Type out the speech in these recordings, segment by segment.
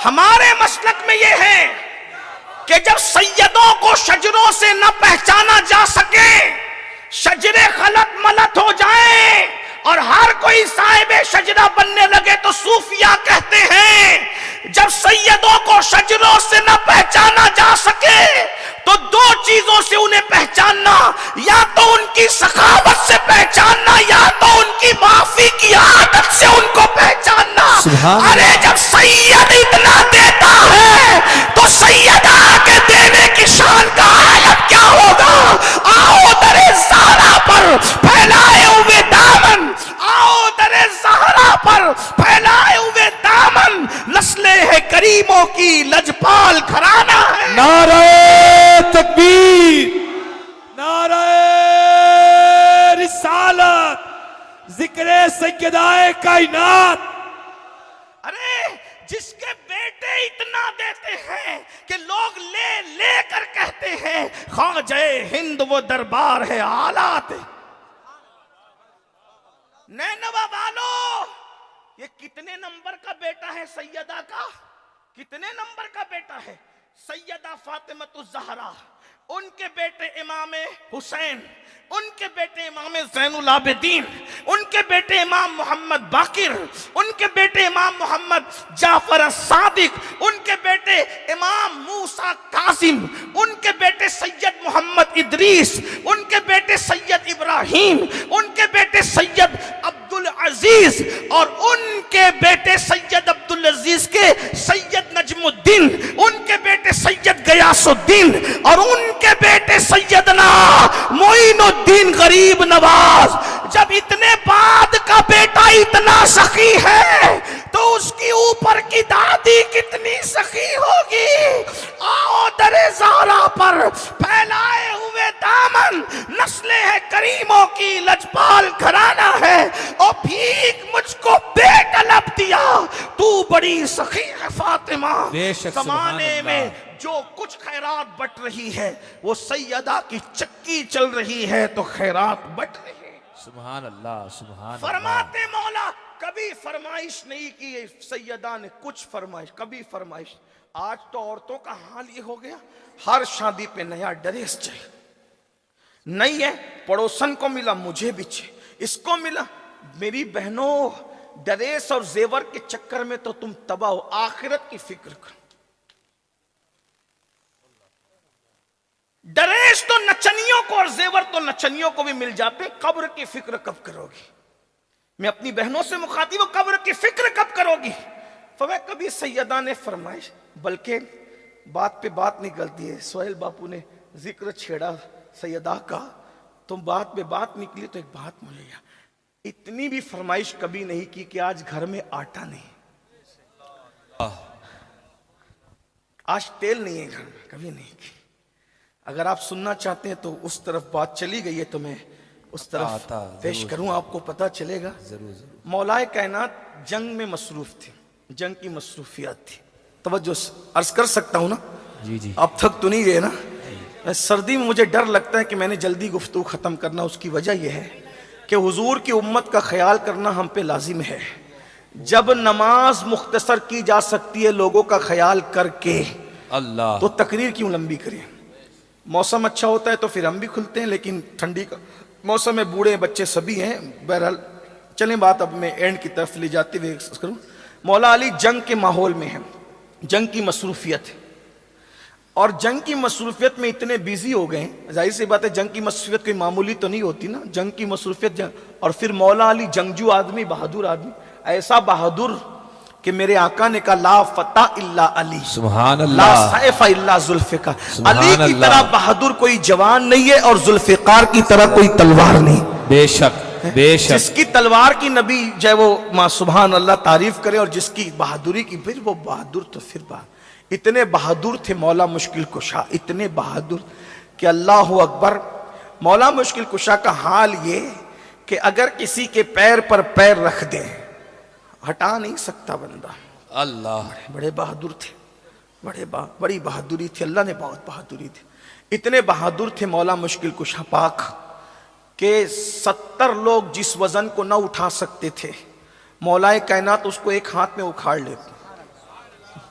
ہمارے مسلک میں یہ ہے کہ جب سیدوں کو شجروں سے نہ پہچانا جا سکے، شجرے خلط ملط ہو جائیں اور ہر کوئی صاحب شجرہ بننے لگے تو صوفیہ کہتے ہیں جب سیدوں کو شجروں سے نہ پہچانا جا سکے تو دو چیزوں سے انہیں پہچاننا، یا تو ان کی سخاوت سے پہچاننا یا تو ان کی معافی کی عادت سے ان کو پہچاننا۔ ارے جب سید اتنا دیتا ہے تو سیدہ کے دینے کی شان کا عالم کیا ہوگا؟ آؤ در زہرا پر پھیلائے ہوئے دامن، آؤ در زہرا پر پھیلائے ہوئے دامن، نسل ہے کریموں کی لجپال گھرانہ ہے۔ نعرہ تکبیر، نعرہ رسالت، ذکر سیدہ کائنات۔ ارے جس کے بیٹے اتنا دیتے ہیں کہ لوگ لے لے کر کہتے ہیں خواجہ ہند وہ دربار ہے آلات۔ نینوا والو، یہ کتنے نمبر کا بیٹا ہے سیدہ کا؟ کتنے نمبر کا بیٹا ہے؟ سیدہ فاطمہ الزہرا، ان کے بیٹے امام حسین، ان کے بیٹے امام زین العابدین، ان کے بیٹے امام محمد باقر، ان کے بیٹے امام محمد جعفر الصادق، ان کے بیٹے امام موسیٰ کاظم، ان کے بیٹے سید محمد ادریس، ان کے بیٹے سید ابراہیم، ان کے بیٹے سید عبدالعزیز، اور ان کے بیٹے سید عبدالعزیز کے سید نجم الدین، ان کے بیٹے سید غیاث الدین، اور ان کے بیٹے سیدنا معین الدین غریب نواز۔ جب اتنے بعد کا بیٹا اتنا سخی ہے تو اس کی اوپر کی دادی کتنی سخی ہوگی؟ آؤ در زہرا پر پھیلائے ہوئے دامن، نسل ہے کریموں کی لجپال گھرانہ ہے، اور بھیک مجھ کو بے طلب دیا، تو بڑی سخی ہے فاطمہ۔ زمانے میں جو کچھ خیرات بٹ رہی ہے وہ سیدہ کی چکی چل رہی ہے تو خیرات بٹ رہی ہے۔ سبحان اللہ، سبحان اللہ۔ فرماتے مولا کبھی فرمائش نہیں کی سیدہ نے، کچھ فرمائش، کبھی فرمائش۔ آج تو عورتوں کا حال یہ ہو گیا ہر شادی پہ نیا ڈریس چاہیے، نہیں ہے پڑوسن کو ملا مجھے بھی چاہیے، اس کو ملا۔ میری بہنوں، ڈریس اور زیور کے چکر میں تو تم تباہ ہو، آخرت کی فکر کرو۔ ڈریس تو نچنیوں کو اور زیور تو نچنیوں کو بھی مل جاتے، قبر کی فکر کب کرو گی؟ میں اپنی بہنوں سے مخاطب ہوں، قبر کی فکر کب کرو گی؟ فرمایا کبھی سیدہ نے فرمائش، بلکہ بات پہ بات نکلتی ہے۔ سہیل باپو نے ذکر چھیڑا سیدہ کا، تم بات پہ بات نکلی تو ایک بات مجھے یاد، اتنی بھی فرمائش کبھی نہیں کی کہ آج گھر میں آٹا نہیں، آج تیل نہیں ہے گھر میں، کبھی نہیں کی۔ اگر آپ سننا چاہتے ہیں تو اس طرف بات چلی گئی ہے تو میں اس طرف پیش کروں، آپ کو پتہ چلے گا۔ مولا کائنات جنگ میں مصروف تھی، جنگ کی مصروفیات تھی۔ توجہ سے عرض کر سکتا ہوں نا؟ جی جی۔ آپ تھک تو نہیں گئے نا؟ سردی میں مجھے ڈر لگتا ہے کہ میں نے جلدی گفتگو ختم کرنا، اس کی وجہ یہ ہے کہ حضور کی امت کا خیال کرنا ہم پہ لازم ہے۔ جب نماز مختصر کی جا سکتی ہے لوگوں کا خیال کر کے اللہ، تو تقریر کیوں لمبی کریں؟ موسم اچھا ہوتا ہے تو پھر ہم بھی کھلتے ہیں، لیکن ٹھنڈی کا موسم ہے، بوڑھے بچے سبھی ہیں۔ بہرحال چلیں بات اب میں اینڈ کی طرف لے جاتے ہوئے کروں۔ مولا علی جنگ کے ماحول میں ہیں، جنگ کی مصروفیت ہے، اور جنگ کی مصروفیت میں اتنے بیزی ہو گئے ہیں، ظاہر سی بات ہے جنگ کی مصروفیت کوئی معمولی تو نہیں ہوتی نا، جنگ کی مصروفیت اور پھر مولا علی جنگجو آدمی، بہادر آدمی، ایسا بہادر کہ میرے آقا نے کہا لا فتح الا علی، سبحان لا اللہ، سیف الا ذوالفقار۔ سبحان علی کی اللہ۔ طرح بہادر کوئی جوان نہیں ہے اور ذوالفقار کی طرح کوئی تلوار نہیں۔ بے شک، بے شک۔ جس کی تلوار کی نبی جو ہے وہ ماں سبحان اللہ تعریف کرے، اور جس کی بہادری کی پھر وہ بہادر تو پھر اتنے بہادر تھے مولا مشکل کشا، اتنے بہادر کہ اللہ اکبر۔ مولا مشکل کشا کا حال یہ کہ اگر کسی کے پیر پر پیر رکھ دیں ہٹا نہیں سکتا بندہ۔ اللہ، بڑے بہادر تھے، بڑی بہادری تھی، اللہ نے بہت بہادری تھی۔ اتنے بہادر تھے مولا مشکل کشا پاک کہ 70 لوگ جس وزن کو نہ اٹھا سکتے تھے مولا کائنات اس کو ایک ہاتھ میں اکھاڑ لیتے۔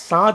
7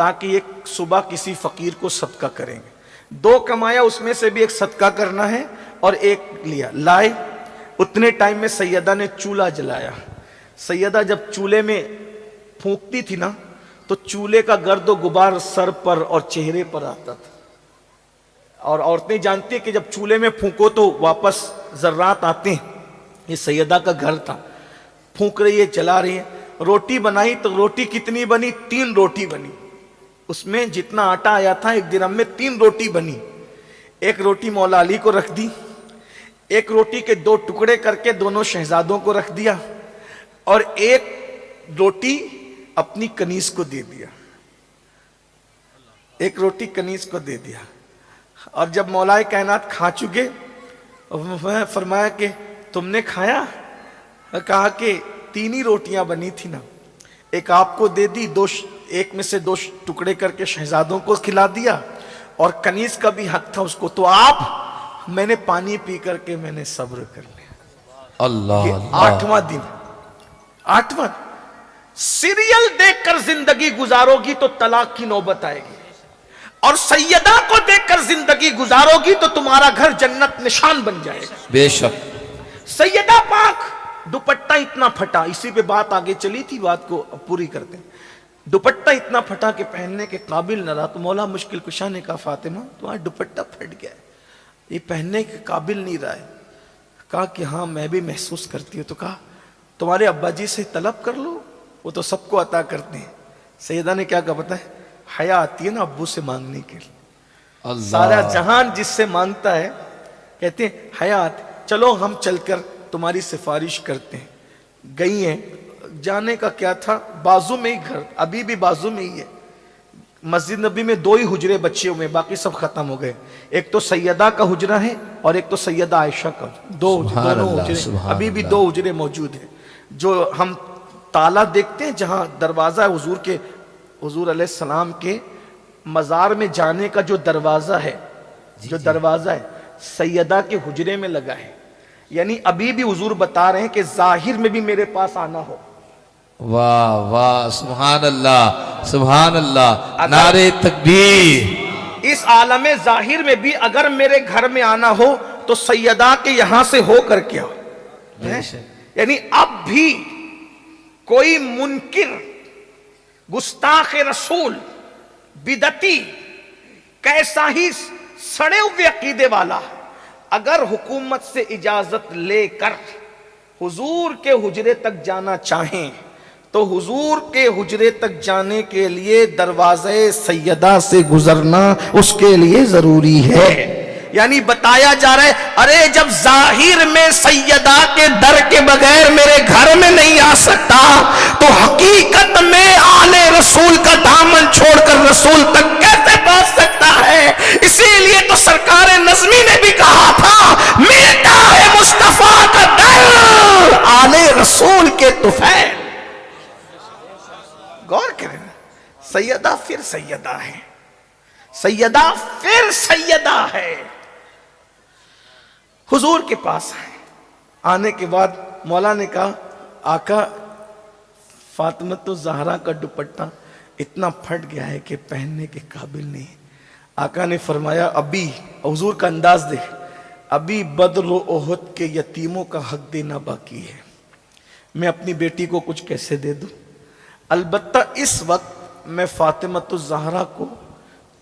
تاکہ ایک صبح کسی فقیر کو صدقہ کریں گے. 2 کمایا, اس میں سے بھی ایک صدقہ کرنا ہے اور ایک لیا. لائے, اتنے ٹائم میں سیدہ نے چولہا جلایا. سیدہ جب چولہے میں پھونکتی تھی نا تو چولہے کا گرد و غبار سر پر اور چہرے پر آتا تھا. اور عورتیں جانتی ہیں کہ جب چولہے میں پھونکو تو واپس ذرات آتے ہیں. یہ سیدہ کا گھر تھا. پھونک رہی ہے, جلا رہی ہے. روٹی بنائی تو روٹی کتنی بنی؟ 3 روٹی بنی. اس میں جتنا آٹا آیا تھا ایک درہم میں 3 روٹی بنی. ایک روٹی مولا علی کو رکھ دی, ایک روٹی کے 2 ٹکڑے کر کے دونوں شہزادوں کو رکھ دیا, اور ایک روٹی اپنی کنیز کو دے دیا. ایک روٹی کنیز کو دے دیا. اور جب مولا کائنات کھا چکے, فرمایا کہ تم نے کھایا؟ کہا کہ 3 ہی روٹیاں بنی تھی نا, ایک آپ کو دے دی, ایک میں سے 2 ٹکڑے کر کے شہزادوں کو کھلا دیا, اور کنیز کا بھی حق تھا اس کو, تو آپ, میں نے پانی پی کر کے میں نے صبر کر لیا. اللہ یہ اللہ 8واں دن, 8واں سیریل دیکھ کر زندگی گزارو گی تو طلاق کی نوبت آئے گی, اور سیدہ کو دیکھ کر زندگی گزارو گی تو تمہارا گھر جنت نشان بن جائے گا. بے شک. سیدہ پاک دوپٹہ اتنا پھٹا, اسی پہ بات آگے چلی تھی, بات کو پوری کرتے ہیں. دوپٹہ اتنا پھٹا کہ پہننے کے قابل نہ رہا. تو مولا مشکل کشا نے کہا فاطمہ تمہارا دوپٹہ پھٹ گیا ہے, یہ پہننے کے قابل نہیں رہا ہے. کہا کہ ہاں میں بھی محسوس کرتی ہوں. تو کہا تمہارے ابا جی سے طلب کر لو, وہ تو سب کو عطا کرتے ہیں. سیدہ نے کیا کہا پتہ ہے؟ حیا آتی ہے نا ابو سے مانگنے کے لیے. سارا اللہ جہان جس سے مانگتا ہے کہتے ہیں حیات, چلو ہم چل کر تمہاری سفارش کرتے ہیں. گئی ہیں, جانے کا کیا تھا, بازو میں ہی گھر, ابھی بھی بازو میں ہی ہے. مسجد نبی میں 2 ہی حجرے بچے ہوئے, باقی سب ختم ہو گئے. ایک تو سیدہ کا حجرہ ہے اور ایک تو سیدہ عائشہ کا. دونوں حجرے, ابھی بھی 2 حجرے موجود ہیں. جو ہم تالا دیکھتے ہیں جہاں دروازہ ہے حضور علیہ السلام کے مزار میں جانے کا جو دروازہ ہے, جو دروازہ ہے سیدہ کے حجرے میں لگا ہے. یعنی ابھی بھی حضور بتا رہے ہیں کہ ظاہر میں بھی میرے پاس آنا ہو. واہ واہ, سبحان اللہ سبحان اللہ, نعرے تکبیر. اس عالم ظاہر میں بھی اگر میرے گھر میں آنا ہو تو سیدہ کے یہاں سے ہو کر کیا, یعنی اب بھی کوئی منکر, گستاخ رسول, بدعتی, کیسا ہی سڑے ہوئے عقیدے والا, اگر حکومت سے اجازت لے کر حضور کے حجرے تک جانا چاہیں تو حضور کے حجرے تک جانے کے لیے دروازے سیدہ سے گزرنا اس کے لیے ضروری ہے. یعنی بتایا جا رہا ہے ارے جب ظاہر میں سیدہ کے در کے بغیر میرے گھر میں نہیں آ سکتا تو حقیقت میں آل رسول کا دامن چھوڑ کر رسول تک کیسے پہنچ سکتا ہے. اسی لیے تو سرکار نظمی نے بھی کہا تھا ملتا ہے مصطفیٰ کا در آل رسول کے طفیل. غور کریں, سیدہ پھر سیدہ ہے, سیدہ پھر سیدہ ہے. حضور کے پاس آئے, آنے کے بعد مولا نے کہا آقا فاطمۃ الزہرا کا دوپٹہ اتنا پھٹ گیا ہے کہ پہننے کے قابل نہیں. آقا نے فرمایا ابھی, حضور کا انداز دیکھ, ابھی بدر و احد کے یتیموں کا حق دینا باقی ہے. میں اپنی بیٹی کو کچھ کیسے دے دوں؟ البتہ اس وقت میں فاطمۃ الزہرا کو,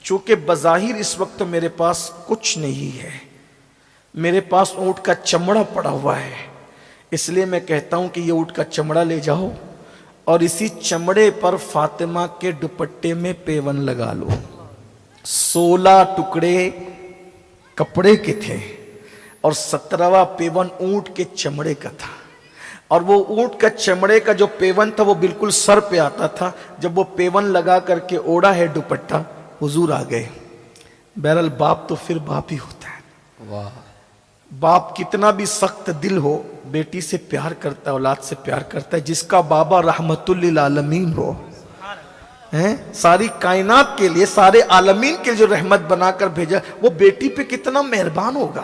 چونکہ بظاہر اس وقت میرے پاس کچھ نہیں ہے, میرے پاس اونٹ کا چمڑا پڑا ہوا ہے, اس لیے میں کہتا ہوں کہ یہ اونٹ کا چمڑا لے جاؤ اور اسی چمڑے پر فاطمہ کے دوپٹے میں پیون لگا لو. 16 ٹکڑے کپڑے کے تھے اور 17واں پیون اونٹ کے چمڑے کا تھا, اور وہ اونٹ کا چمڑے کا جو پیون تھا وہ بالکل سر پہ آتا تھا. جب وہ پیون لگا کر کے اوڑا ہے دوپٹہ, حضور آ گئے. بہرحال باپ تو پھر باپ ہی ہوتا ہے. واہ, باپ کتنا بھی سخت دل ہو بیٹی سے پیار کرتا ہے, اولاد سے پیار کرتا ہے. جس کا بابا رحمت للعالمین ہو, ساری کائنات کے لیے, سارے عالمین کے لیے جو رحمت بنا کر بھیجا, وہ بیٹی پہ کتنا مہربان ہوگا.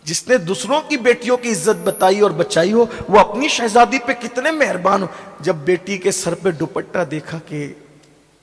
جس نے دوسروں کی بیٹیوں کی عزت بتائی اور بچائی ہو, وہ اپنی شہزادی پہ کتنے مہربان ہو. جب بیٹی کے سر پہ دوپٹہ دیکھا کہ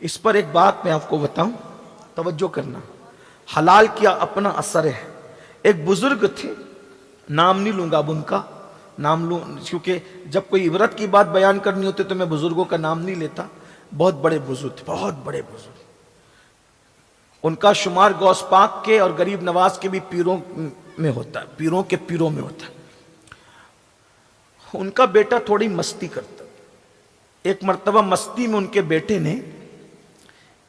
اس پر ایک بات میں آپ کو بتاؤں، توجہ کرنا، حلال کیا اپنا اثر ہے۔ ایک بزرگ تھے، نام نہیں لوں گا اب ان کا، نام لوں کیونکہ جب کوئی عبرت کی بات بیان کرنی ہوتی تو میں بزرگوں کا نام نہیں لیتا۔ بہت بڑے بزرگ تھے، بہت بڑے بزرگ۔ ان کا شمار غوث پاک کے اور غریب نواز کے بھی پیروں میں ہوتا ہے، پیروں کے پیروں میں ہوتا ہے۔ ان کا بیٹا تھوڑی مستی کرتا۔ ایک مرتبہ مستی میں ان کے بیٹے نے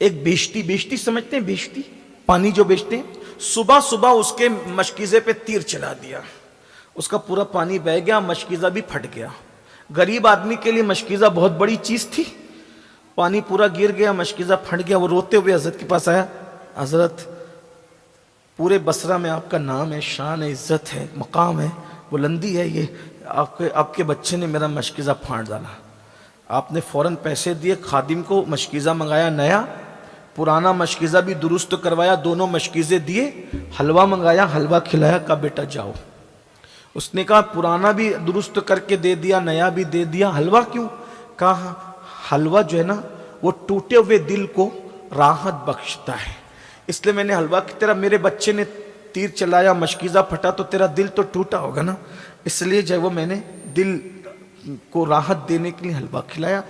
ایک بیشتی سمجھتے ہیں، بیشتی پانی جو بیچتے ہیں، صبح صبح اس کے مشکیزے پہ تیر چلا دیا، اس کا پورا پانی بہہ گیا، مشکیزہ بھی پھٹ گیا۔ غریب آدمی کے لیے مشکیزہ بہت بڑی چیز تھی، پانی پورا گر گیا، مشکیزہ پھٹ گیا۔ وہ روتے ہوئے حضرت کے پاس آیا، حضرت پورے بصرہ میں آپ کا نام ہے، شان ہے، عزت ہے، مقام ہے، بلندی ہے، یہ آپ کے بچے نے میرا مشکیزہ پھاڑ ڈالا۔ آپ نے فوراً پیسے دیے، خادم کو مشکیزہ منگایا نیا، پرانا مشکیزہ بھی درست کروایا، دونوں مشکیزے دیے، حلوہ منگایا، حلوہ کھلایا، کہا بیٹا جاؤ۔ اس نے کہا پرانا بھی درست کر کے دے دیا، نیا بھی دے دیا، حلوہ کیوں؟ کہا حلوہ جو ہے نا وہ ٹوٹے ہوئے دل کو راحت بخشتا ہے، اس لیے میں نے حلوہ کی طرح، میرے بچے نے تیر چلایا، مشکیزہ پھٹا تو تیرا دل تو ٹوٹا ہوگا نا، اس لیے جو وہ میں نے دل کو راحت دینے کے لیے حلوہ کھلایا،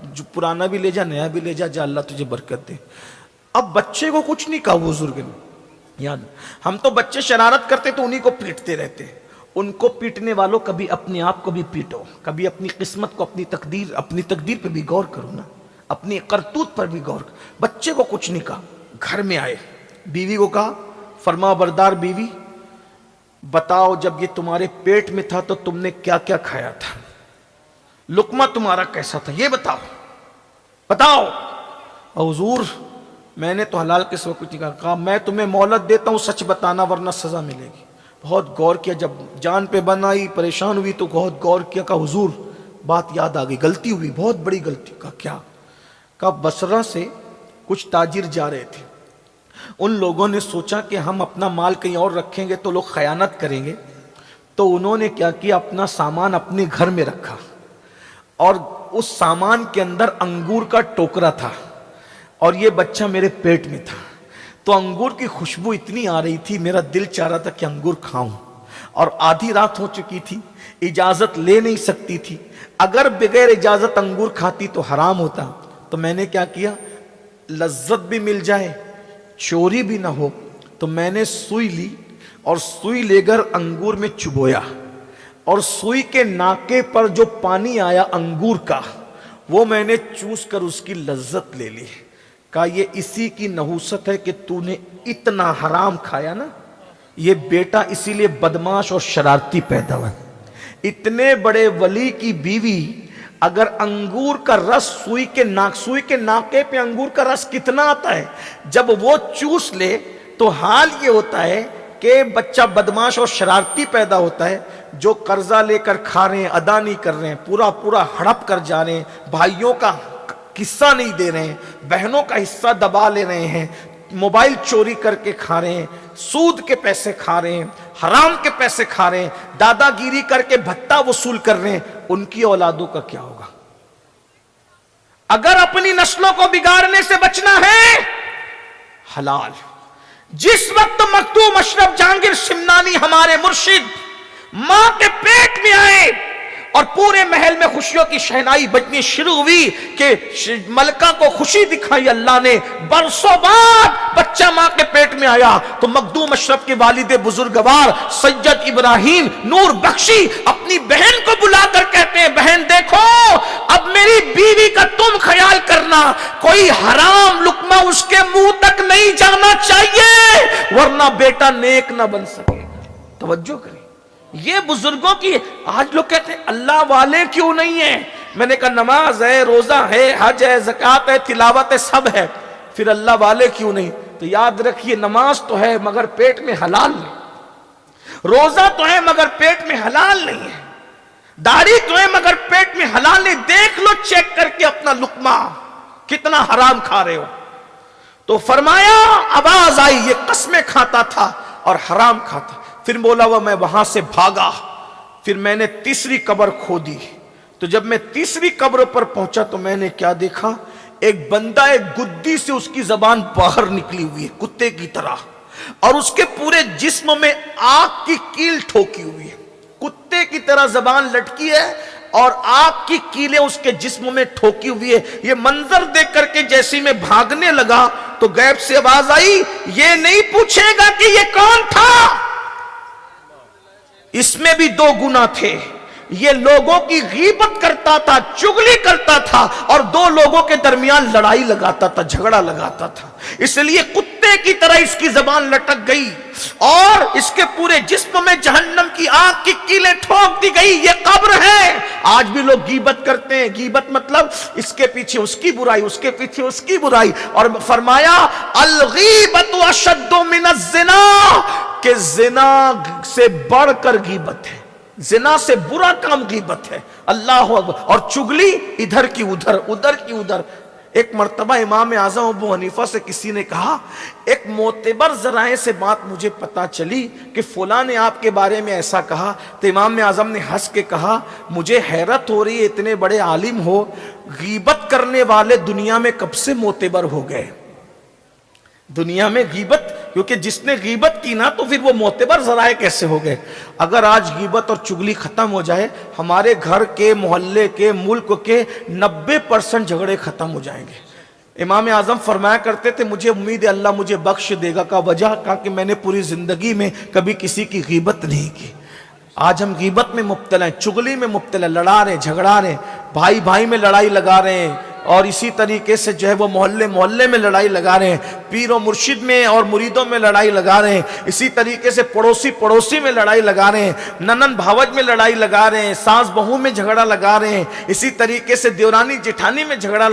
جو پرانا بھی لے جا، نیا بھی لے جا، جا اللہ تجھے برکت دے۔ اب بچے کو کچھ نہیں کہا بزرگ نے، یاد ہم تو بچے شرارت کرتے تو انہی کو پیٹتے رہتے، ان کو پیٹنے والوں کبھی اپنے آپ کو بھی پیٹو، کبھی اپنی قسمت کو، اپنی تقدیر پہ بھی غور کرو نا، اپنی کرتوت پر بھی غور کرو۔ بچے کو کچھ نہیں کہا، گھر میں آئے، بیوی کو کہا، فرما بردار بیوی بتاؤ جب یہ تمہارے پیٹ میں تھا تو تم نے کیا کیا کھایا تھا، لقمہ تمہارا کیسا تھا، یہ بتاؤ۔ حضور میں نے تو حلال کے سوا کچھ نہیں کہا۔ میں تمہیں مہلت دیتا ہوں، سچ بتانا ورنہ سزا ملے گی۔ بہت غور کیا، جب جان پہ بن آئی، پریشان ہوئی تو بہت غور کیا، کہا حضور بات یاد آ گئی، غلطی ہوئی، بہت بڑی غلطی۔ کہا کیا؟ کہا بصرہ سے کچھ تاجر جا رہے تھے، ان لوگوں نے سوچا کہ ہم اپنا مال کہیں اور رکھیں گے تو لوگ خیانت کریں گے، تو انہوں نے کیا کیا، اپنا سامان اپنے گھر میں رکھا، اور اس سامان کے اندر انگور کا ٹوکرا تھا، اور یہ بچہ میرے پیٹ میں تھا، تو انگور کی خوشبو اتنی آ رہی تھی، میرا دل چاہ رہا تھا کہ انگور کھاؤں، اور آدھی رات ہو چکی تھی، اجازت لے نہیں سکتی تھی، اگر بغیر اجازت انگور کھاتی تو حرام ہوتا، تو میں نے کیا کیا، لذت بھی مل جائے، چوری بھی نہ ہو، تو میں نے سوئی لی، اور سوئی لے کر انگور میں چبویا، اور سوئی کے ناکے پر جو پانی آیا انگور کا، وہ میں نے چوس کر اس کی لذت لے لی۔ کہا یہ اسی کی نحوست ہے کہ تو نے اتنا حرام کھایا نا، یہ بیٹا اسی لیے بدماش اور شرارتی پیدا ہوا۔ اتنے بڑے ولی کی بیوی اگر انگور کا رس سوئی کے ناکے پہ انگور کا رس کتنا آتا ہے، جب وہ چوس لے تو حال یہ ہوتا ہے کہ بچہ بدماش اور شرارتی پیدا ہوتا ہے، جو قرضہ لے کر کھا رہے ہیں، ادا نہیں کر رہے ہیں، پورا ہڑپ کر جا رہے ہیں، بھائیوں کا حصہ نہیں دے رہے ہیں، بہنوں کا حصہ دبا لے رہے ہیں، موبائل چوری کر کے کھا رہے ہیں، سود کے پیسے کھا رہے ہیں، حرام کے پیسے کھا رہے ہیں، دادا گیری کر کے بھتہ وصول کر رہے ہیں، ان کی اولادوں کا کیا ہوگا؟ اگر اپنی نسلوں کو بگاڑنے سے بچنا ہے، حلال۔ جس وقت مخدوم اشرف جہانگیر سمنانی ہمارے مرشد ماں کے پیٹ میں آئے اور پورے محل میں خوشیوں کی شہنائی بجنی شروع ہوئی کہ ملکہ کو خوشی دکھائی اللہ نے، برسوں بعد بچہ ماں کے پیٹ میں آیا تو مخدوم اشرف کے والد بزرگوار سید ابراہیم نور بخشی اپنی بہن کو بلا کر کہتے ہیں بہن دیکھو اب میری بیوی کا تم خیال کرنا، کوئی حرام لقمہ اس کے منہ تک نہیں جانا چاہیے ورنہ بیٹا نیک نہ بن سکے گا۔ توجہ کریں، یہ بزرگوں کی۔ آج لوگ کہتے ہیں اللہ والے کیوں نہیں ہیں؟ میں نے کہا نماز ہے، روزہ ہے، حج ہے، زکوٰۃ ہے، تلاوت ہے، سب ہے، پھر اللہ والے کیوں نہیں؟ تو یاد رکھیے نماز تو ہے مگر پیٹ میں حلال نہیں، روزہ تو ہے مگر پیٹ میں حلال نہیں ہے، داڑھی تو ہے مگر پیٹ میں حلال نہیں۔ دیکھ لو چیک کر کے اپنا لقمہ کتنا حرام کھا رہے ہو۔ تو فرمایا آواز آئی یہ قسمیں کھاتا تھا اور حرام کھاتا، پھر بولا وہ میں وہاں سے بھاگا، پھر میں نے تیسری قبر کھودی، تو جب میں تیسری قبر پر پہنچا تو میں نے کیا دیکھا، ایک بندہ ایک گدی سے اس کی زبان باہر نکلی ہوئی ہے کتے کی طرح, اور اس کے پورے جسم میں آگ کی کیل ٹھوکی ہوئی ہے, کتے کی طرح زبان لٹکی ہے اور آگ کی کیلیں اس کے جسم میں ٹھوکی ہوئی ہے. یہ منظر دیکھ کر کے جیسی میں بھاگنے لگا تو غیب سے آواز آئی, یہ نہیں پوچھے گا کہ یہ کون تھا. اس میں بھی دو گناہ تھے, یہ لوگوں کی غیبت کرتا تھا, چغلی کرتا تھا, اور دو لوگوں کے درمیان لڑائی لگاتا تھا, جھگڑا لگاتا تھا. اس لیے کتے کی طرح اس کی زبان لٹک گئی اور اس کے پورے جسم میں جہنم کی آگ کی کیلیں ٹھوک دی گئی. یہ قبر ہے. آج بھی لوگ غیبت کرتے ہیں, غیبت مطلب اس کے پیچھے اس کی برائی, اس کے پیچھے اس کی برائی. اور فرمایا الغیبت اشد من الزنا, کہ زنا سے بڑھ کر غیبت ہے, زنا سے برا کام غیبت ہے. اللہ اکبر. اور چگلی ادھر کی ادھر, ادھر کی ادھر. ایک مرتبہ امام اعظم ابو حنیفہ سے کسی نے کہا, ایک معتبر ذرائع سے بات مجھے پتا چلی کہ فلاں نے آپ کے بارے میں ایسا کہا. تو امام اعظم نے ہنس کے کہا, مجھے حیرت ہو رہی ہے, اتنے بڑے عالم ہو, غیبت کرنے والے دنیا میں کب سے معتبر ہو گئے؟ دنیا میں غیبت, کیونکہ جس نے غیبت کی نا تو پھر وہ معتبر ذرائع کیسے ہو گئے؟ اگر آج غیبت اور چگلی ختم ہو جائے, ہمارے گھر کے, محلے کے, ملک کے 90% جھگڑے ختم ہو جائیں گے. امام اعظم فرمایا کرتے تھے, مجھے امید ہے اللہ مجھے بخش دے گا. کا وجہ کہا کہ میں نے پوری زندگی میں کبھی کسی کی غیبت نہیں کی. آج ہم غیبت میں مبتلا ہیں, چگلی میں مبتلا, لڑا رہے ہیں, جھگڑا رہے ہیں, بھائی بھائی میں لڑائی لگا رہے ہیں, اور اسی طریقے سے جو ہے وہ محلے محلے میں لڑائی لگا رہے ہیں, پیر و مرشد میں اور مریدوں میں لڑائی لگا رہے ہیں, اسی طریقے سے پڑوسی پڑوسی میں لڑائی لگا رہے ہیں, ننن بھاوج میں لڑائی لگا رہے ہیں, ساس بہو میں جھگڑا لگا رہے ہیں, اسی طریقے سے دیورانی جٹھانی میں جھگڑا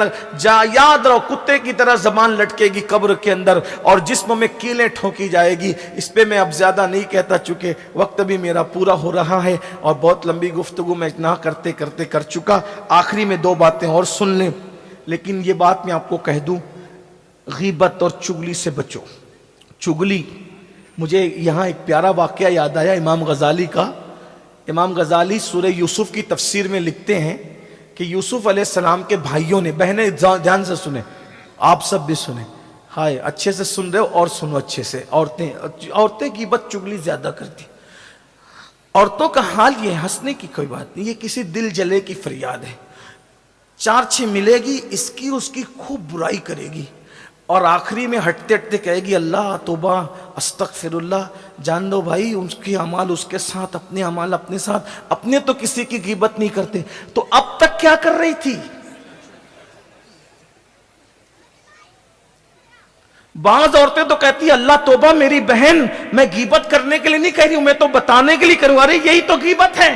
یاد رہو, کتے کی طرح زبان لٹکے گی قبر کے اندر اور جسم میں کیلیں ٹھوکی جائے گی. اس پہ میں اب زیادہ نہیں کہتا, چونکہ وقت بھی میرا پورا ہو رہا ہے اور بہت لمبی گفتگو میں نہ کرتے کرتے کر چکا. آخری میں دو باتیں اور سن لیں, لیکن یہ بات میں آپ کو کہہ دوں, غیبت اور چگلی سے بچو. چگلی, مجھے یہاں ایک پیارا واقعہ یاد آیا امام غزالی کا. امام غزالی سورہ یوسف کی تفسیر میں لکھتے ہیں کہ یوسف علیہ السلام کے بھائیوں نے, بہنیں دھیان سے سنیں, آپ سب بھی سنیں, ہائے اچھے سے سن رہے ہو اور سنو اچھے سے. عورتیں غیبت چگلی زیادہ کرتی. عورتوں کا حال یہ, ہنسنے کی کوئی بات نہیں, یہ کسی دل جلے کی فریاد ہے. 4-6 ملے گی, اس کی خوب برائی کرے گی, اور آخری میں ہٹتے ہٹتے کہے گی اللہ توبہ استغفر اللہ. جان دو بھائی, اس کے اعمال اس کے ساتھ, اپنے اعمال اپنے ساتھ, اپنے تو کسی کی غیبت نہیں کرتے. تو اب تک کیا کر رہی تھی؟ بعض عورتیں تو کہتی اللہ توبہ میری بہن, میں غیبت کرنے کے لیے نہیں کہہ رہی ہوں, میں تو بتانے کے لیے کروں. ارے یہی تو غیبت ہے.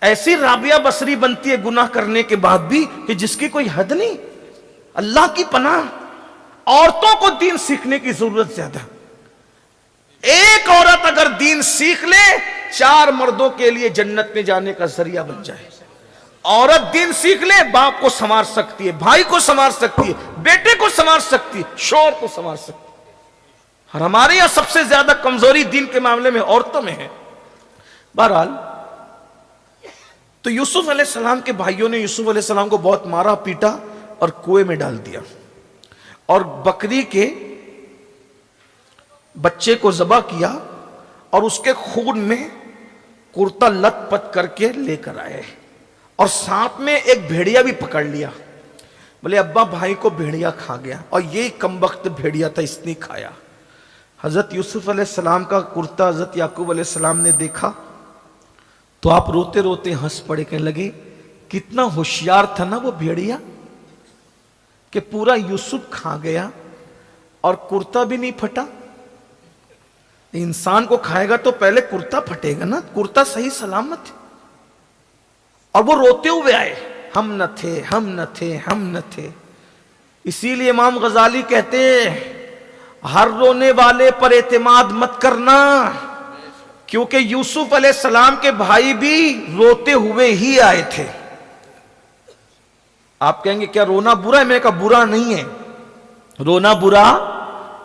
ایسی رابعہ بصری بنتی ہے گناہ کرنے کے بعد بھی کہ جس کی کوئی حد نہیں. اللہ کی پناہ, عورتوں کو دین سیکھنے کی ضرورت زیادہ. ایک عورت اگر دین سیکھ لے, 4 مردوں کے لیے جنت میں جانے کا ذریعہ بن جائے. عورت دین سیکھ لے, باپ کو سنوار سکتی ہے, بھائی کو سنوار سکتی ہے, بیٹے کو سنوار سکتی ہے, شوہر کو سنوار سکتی ہے. اور ہمارے یہاں سب سے زیادہ کمزوری دین کے معاملے میں عورتوں میں ہے. بہرحال, تو یوسف علیہ السلام کے بھائیوں نے یوسف علیہ السلام کو بہت مارا پیٹا اور کنویں میں ڈال دیا, اور بکری کے بچے کو ذبح کیا اور اس کے خون میں کرتا لت پت کر کے لے کر آئے, اور ساتھ میں ایک بھیڑیا بھی پکڑ لیا. بولے ابا بھائی کو بھیڑیا کھا گیا, اور یہی کمبخت بھیڑیا تھا, اس نے کھایا. حضرت یوسف علیہ السلام کا کرتا حضرت یعقوب علیہ السلام نے دیکھا تو آپ روتے روتے ہنس پڑے, کہنے لگے کتنا ہوشیار تھا نا وہ بھیڑیا, کہ پورا یوسف کھا گیا اور کرتا بھی نہیں پھٹا. انسان کو کھائے گا تو پہلے کرتا پھٹے گا نا, کرتا صحیح سلامت ہے. اور وہ روتے ہوئے آئے, ہم نہ تھے, ہم نہ تھے, ہم نہ تھے. اسی لیے امام غزالی کہتے ہر رونے والے پر اعتماد مت کرنا, کیونکہ یوسف علیہ السلام کے بھائی بھی روتے ہوئے ہی آئے تھے. آپ کہیں گے کیا رونا برا ہے؟ میں نے کہا برا نہیں ہے, رونا برا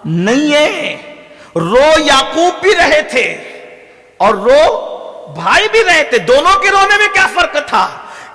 نہیں ہے. رو یعقوب بھی رہے تھے اور رو بھائی بھی رہے تھے. دونوں کے رونے میں کیا فرق تھا؟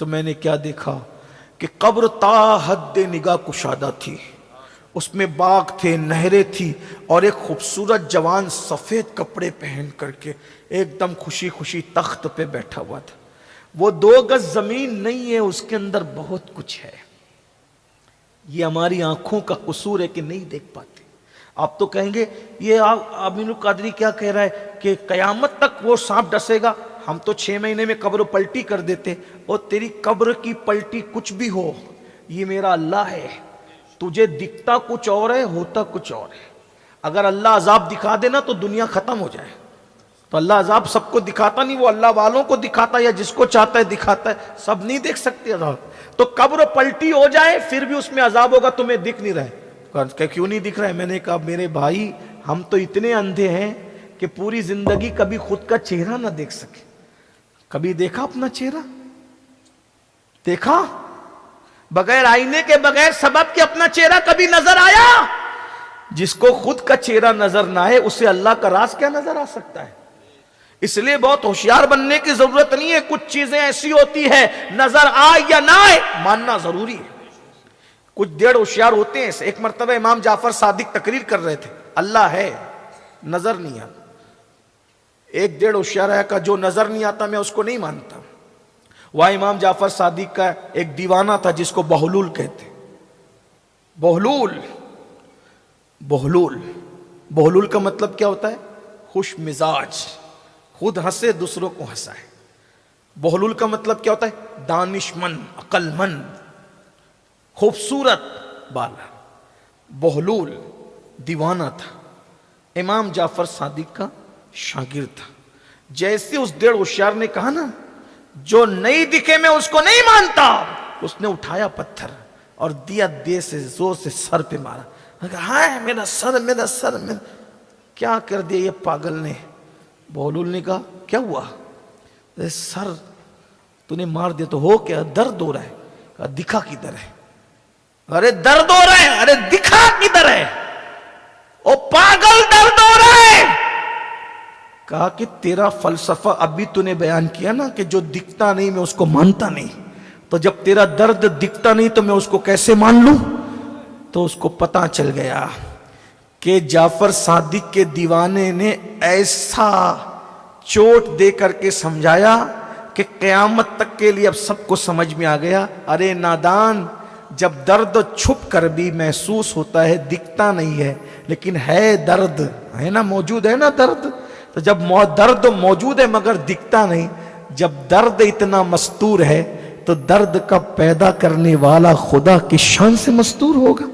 تو میں نے کیا دیکھا کہ قبر تا حد نگاہ کشادہ تھی، اس میں باغ تھے، نہریں تھی، اور ایک خوبصورت جوان سفید کپڑے پہن کر کے ایک دم خوشی خوشی تخت پہ بیٹھا ہوا تھا۔ وہ 2 گز زمین نہیں ہے، اس کے اندر بہت کچھ ہے۔ یہ ہماری آنکھوں کا قصور ہے کہ نہیں دیکھ پاتے۔ آپ تو کہیں گے یہ امین القادری کیا کہہ رہا ہے کہ قیامت تک وہ سانپ ڈسے گا، ہم تو 6 مہینے میں قبر پلٹی کر دیتے۔ اور تیری قبر کی پلٹی کچھ بھی ہو، یہ میرا اللہ ہے، تجھے دکھتا کچھ اور ہے، ہوتا کچھ اور ہے۔ اگر اللہ عذاب دکھا دینا تو دنیا ختم ہو جائے، تو اللہ عذاب سب کو دکھاتا نہیں، وہ اللہ والوں کو دکھاتا ہے یا جس کو چاہتا ہے دکھاتا ہے، سب نہیں دیکھ سکتے عذاب۔ تو قبر پلٹی ہو جائے پھر بھی اس میں عذاب ہوگا، تمہیں دکھ نہیں رہا ہے۔ کہ کیوں نہیں دکھ رہا ہے؟ میں نے کہا میرے بھائی ہم تو اتنے اندھے ہیں کہ پوری زندگی کبھی خود کا چہرہ نہ دیکھ سکے۔ کبھی دیکھا اپنا چہرہ؟ دیکھا؟ بغیر آئینے کے، بغیر سبب کے اپنا چہرہ کبھی نظر آیا؟ جس کو خود کا چہرہ نظر نہ آئے اسے اللہ کا راز کیا نظر آ سکتا ہے؟ اس لیے بہت ہوشیار بننے کی ضرورت نہیں ہے، کچھ چیزیں ایسی ہوتی ہے نظر آئے یا نہ آئے ماننا ضروری ہے۔ کچھ ڈیڑھ ہوشیار ہوتے ہیں۔ ایک مرتبہ امام جعفر صادق تقریر کر رہے تھے، اللہ ہے نظر نہیں آتا۔ ایک ڈیڑھ ہوشیار ہے کہ جو نظر نہیں آتا میں اس کو نہیں مانتا۔ وہاں امام جعفر صادق کا ایک دیوانہ تھا جس کو بہلول کہتے۔ بہلول بہلول بہلول کا مطلب کیا ہوتا ہے؟ خوش مزاج، خود ہنسے دوسروں کو ہنسائے۔ بہلول کا مطلب کیا ہوتا ہے؟ دانش مند، عقل مند، خوبصورت بالا۔ بہلول دیوانہ تھا، امام جعفر صادق کا شاگرد تھا۔ جیسے اس ڈیڑھ ہوشیار نے کہا نا جو نہیں دکھے میں اس کو نہیں مانتا، اس نے اٹھایا پتھر اور دیا دے سے زور سے سر پہ مارا۔ ہائے میرا سر، میرا سر، میرا کیا کر دیا یہ پاگل نے۔ بہلول نے کہا کیا ہوا؟ سر تو نے مار دیا تو ہو کیا؟ درد ہو رہا ہے۔ کہا دکھا کدھر ہے؟ ارے درد ہو رہا ہے، ارے دکھا کدھر ہے؟ او پاگل درد ہو رہا ہے۔ کہا کہ تیرا فلسفہ ابھی تو نے بیان کیا نا کہ جو دکھتا نہیں میں اس کو مانتا نہیں، تو جب تیرا درد دکھتا نہیں تو میں اس کو کیسے مان لوں؟ تو اس کو پتا چل گیا کہ جعفر صادق کے دیوانے نے ایسا چوٹ دے کر کے سمجھایا کہ قیامت تک کے لیے اب سب کو سمجھ میں آ گیا، ارے نادان، جب درد چھپ کر بھی محسوس ہوتا ہے، دکھتا نہیں ہے لیکن ہے درد، ہے نا، موجود ہے نا درد۔ تو جب درد موجود ہے مگر دکھتا نہیں، جب درد اتنا مستور ہے تو درد کا پیدا کرنے والا خدا کی شان سے مستور ہوگا۔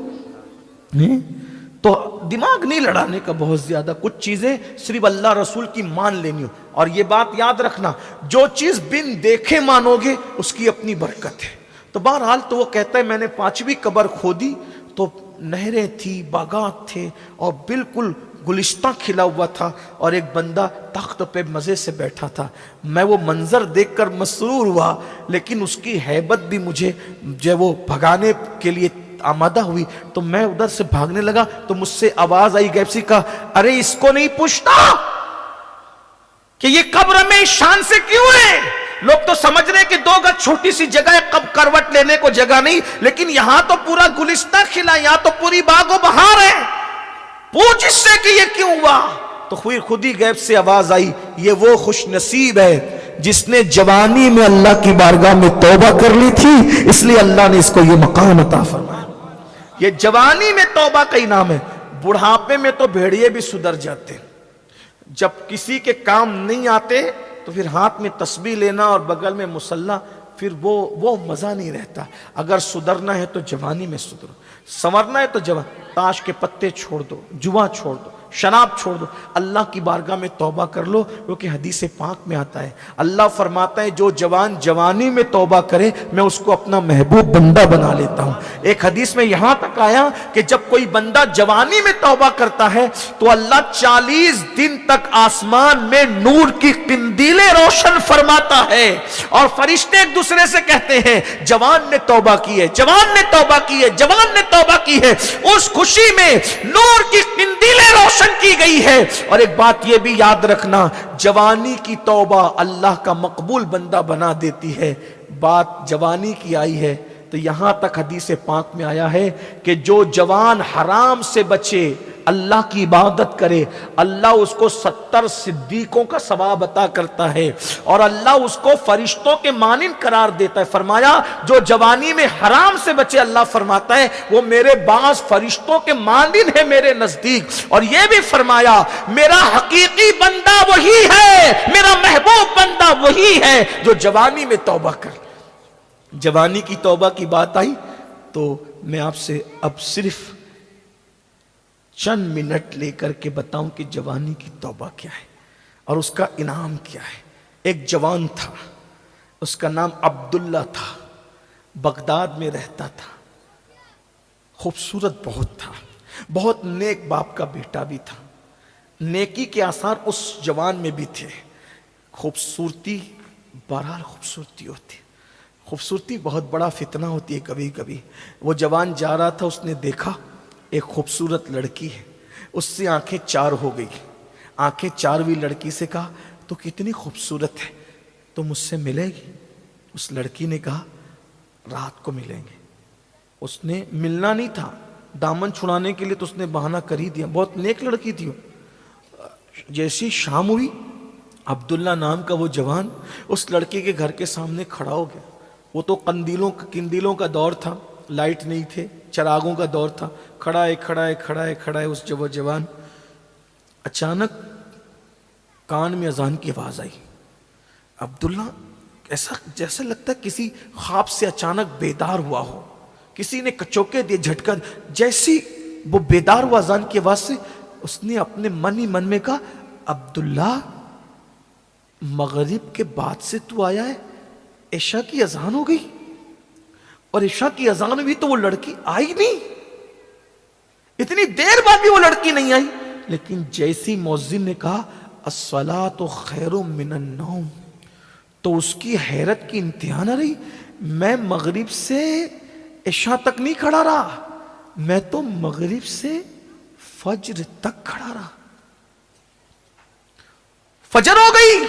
تو دماغ نہیں لڑانے کا بہت زیادہ، کچھ چیزیں صرف اللہ رسول کی مان لینی ہو۔ اور یہ بات یاد رکھنا، جو چیز بن دیکھے مانو گے اس کی اپنی برکت ہے۔ تو بہرحال تو وہ کہتا ہے میں نے 5ویں قبر کھودی تو نہریں تھی، باغات تھے اور بالکل گلستہ کھلا ہوا تھا، اور ایک بندہ تخت پہ مزے سے بیٹھا تھا۔ میں وہ منظر دیکھ کر مسرور ہوا، لیکن اس کی ہیبت بھی مجھے جو وہ بھگانے کے لیے آمادہ ہوئی، تو میں ادھر سے بھاگنے لگا تو مجھ سے آواز آئی غیب سے، کہا ارے اس کو نہیں پوچھتا کہ یہ قبر میں اس شان سے کیوں ہے؟ لوگ تو سمجھ رہے کہ 2 گز چھوٹی سی جگہ ہے، کروٹ لینے کو جگہ نہیں، لیکن یہاں تو پورا گلستہ کھلا، یہاں تو پوری باغ و بہار ہے، پوچھ اس سے کہ یہ کیوں ہوا؟ تو خود ہی غیب سے آواز آئی، یہ وہ خوش نصیب ہے جس نے جوانی میں اللہ کی بارگاہ میں توبہ کر لی تھی، اس لیے اللہ نے اس کو یہ مقام عطا فرمایا۔ یہ جوانی میں توبہ کا انعام ہے۔ بڑھاپے میں تو بھیڑیے بھی سدھر جاتے ہیں، جب کسی کے کام نہیں آتے تو پھر ہاتھ میں تسبیح لینا اور بغل میں مصلی، پھر وہ مزہ نہیں رہتا۔ اگر سدھرنا ہے تو جوانی میں سدھرو، سنورنا ہے تو تاش کے پتے چھوڑ دو، جوا چھوڑ دو، شراب چھوڑ دو، اللہ کی بارگاہ میں توبہ کر لو، کیونکہ حدیث پاک میں آتا ہے اللہ فرماتا ہے جو جوان جوانی میں توبہ کرے میں اس کو اپنا محبوب بندہ بنا لیتا ہوں۔ ایک حدیث میں یہاں تک آیا کہ جب کوئی بندہ جوانی میں توبہ کرتا ہے تو اللہ 40 دن تک آسمان میں نور کی قندیلیں روشن فرماتا ہے، اور فرشتے ایک دوسرے سے کہتے ہیں جوان نے توبہ کی ہے، جوان نے توبہ کی ہے، جوان نے توبہ کی ہے۔ اس خوشی میں نور کی قندیلیں روشن کی گئی ہے۔ اور ایک بات یہ بھی یاد رکھنا، جوانی کی توبہ اللہ کا مقبول بندہ بنا دیتی ہے، بات جوانی کی آئی ہے تو یہاں تک حدیث پاک میں آیا ہے کہ جو جوان حرام سے بچے، اللہ کی عبادت کرے، اللہ اس کو 70 صدیقوں کا ثواب عطا کرتا ہے اور اللہ اس کو فرشتوں کے مانند قرار دیتا ہے۔ فرمایا جو جوانی میں حرام سے بچے، اللہ فرماتا ہے وہ میرے بعض فرشتوں کے مانند ہے میرے نزدیک۔ اور یہ بھی فرمایا میرا حقیقی بندہ وہی ہے، میرا محبوب بندہ وہی ہے جو جوانی میں توبہ کر۔ جوانی کی توبہ کی بات آئی تو میں آپ سے اب صرف چند منٹ لے کر کے بتاؤں کہ جوانی کی توبہ کیا ہے اور اس کا انعام کیا ہے۔ ایک جوان تھا، اس کا نام عبداللہ تھا، بغداد میں رہتا تھا، خوبصورت بہت تھا، بہت نیک باپ کا بیٹا بھی تھا، نیکی کے آثار اس جوان میں بھی تھے۔ خوبصورتی بہرحال خوبصورتی ہوتی ہے، خوبصورتی بہت بڑا فتنہ ہوتی ہے کبھی کبھی۔ وہ جوان جا رہا تھا، اس نے دیکھا ایک خوبصورت لڑکی ہے، اس سے آنکھیں چار ہو گئی۔ آنکھیں چار ہوئی لڑکی سے کہا تو کتنی خوبصورت ہے، تو مجھ سے ملے گی؟ اس لڑکی نے کہا رات کو ملیں گے۔ اس نے ملنا نہیں تھا، دامن چھڑانے کے لیے تو اس نے بہانہ کر ہی دیا، بہت نیک لڑکی تھی وہ۔ جیسی شام ہوئی، عبداللہ نام کا وہ جوان اس لڑکی کے گھر کے سامنے کھڑا ہو گیا۔ وہ تو قندیلوں کا دور تھا، لائٹ نہیں تھے، چراغوں کا دور تھا۔ کھڑا ہے اس جوان۔ اچانک کان میں اذان کی آواز آئی۔ عبداللہ ایسا جیسا لگتا ہے کسی خواب سے اچانک بیدار ہوا ہو، کسی نے کچوکے دیے، جھٹکا۔ جیسی وہ بیدار ہوا اذان کی آواز سے، اس نے اپنے من ہی من میں کہا عبداللہ مغرب کے بعد سے تو آیا ہے، عشاء کی اذان ہو گئی، اور عشاء کی اذان ہوئی تو وہ لڑکی آئی نہیں، اتنی دیر بعد بھی وہ لڑکی نہیں آئی۔ لیکن جیسی مؤذن نے کہا الصلاۃ خیر من النوم، تو اس کی حیرت کی انتہا نہ رہی۔ میں مغرب سے عشاء تک نہیں کھڑا رہا، میں تو مغرب سے فجر تک کھڑا رہا۔ فجر ہو گئی،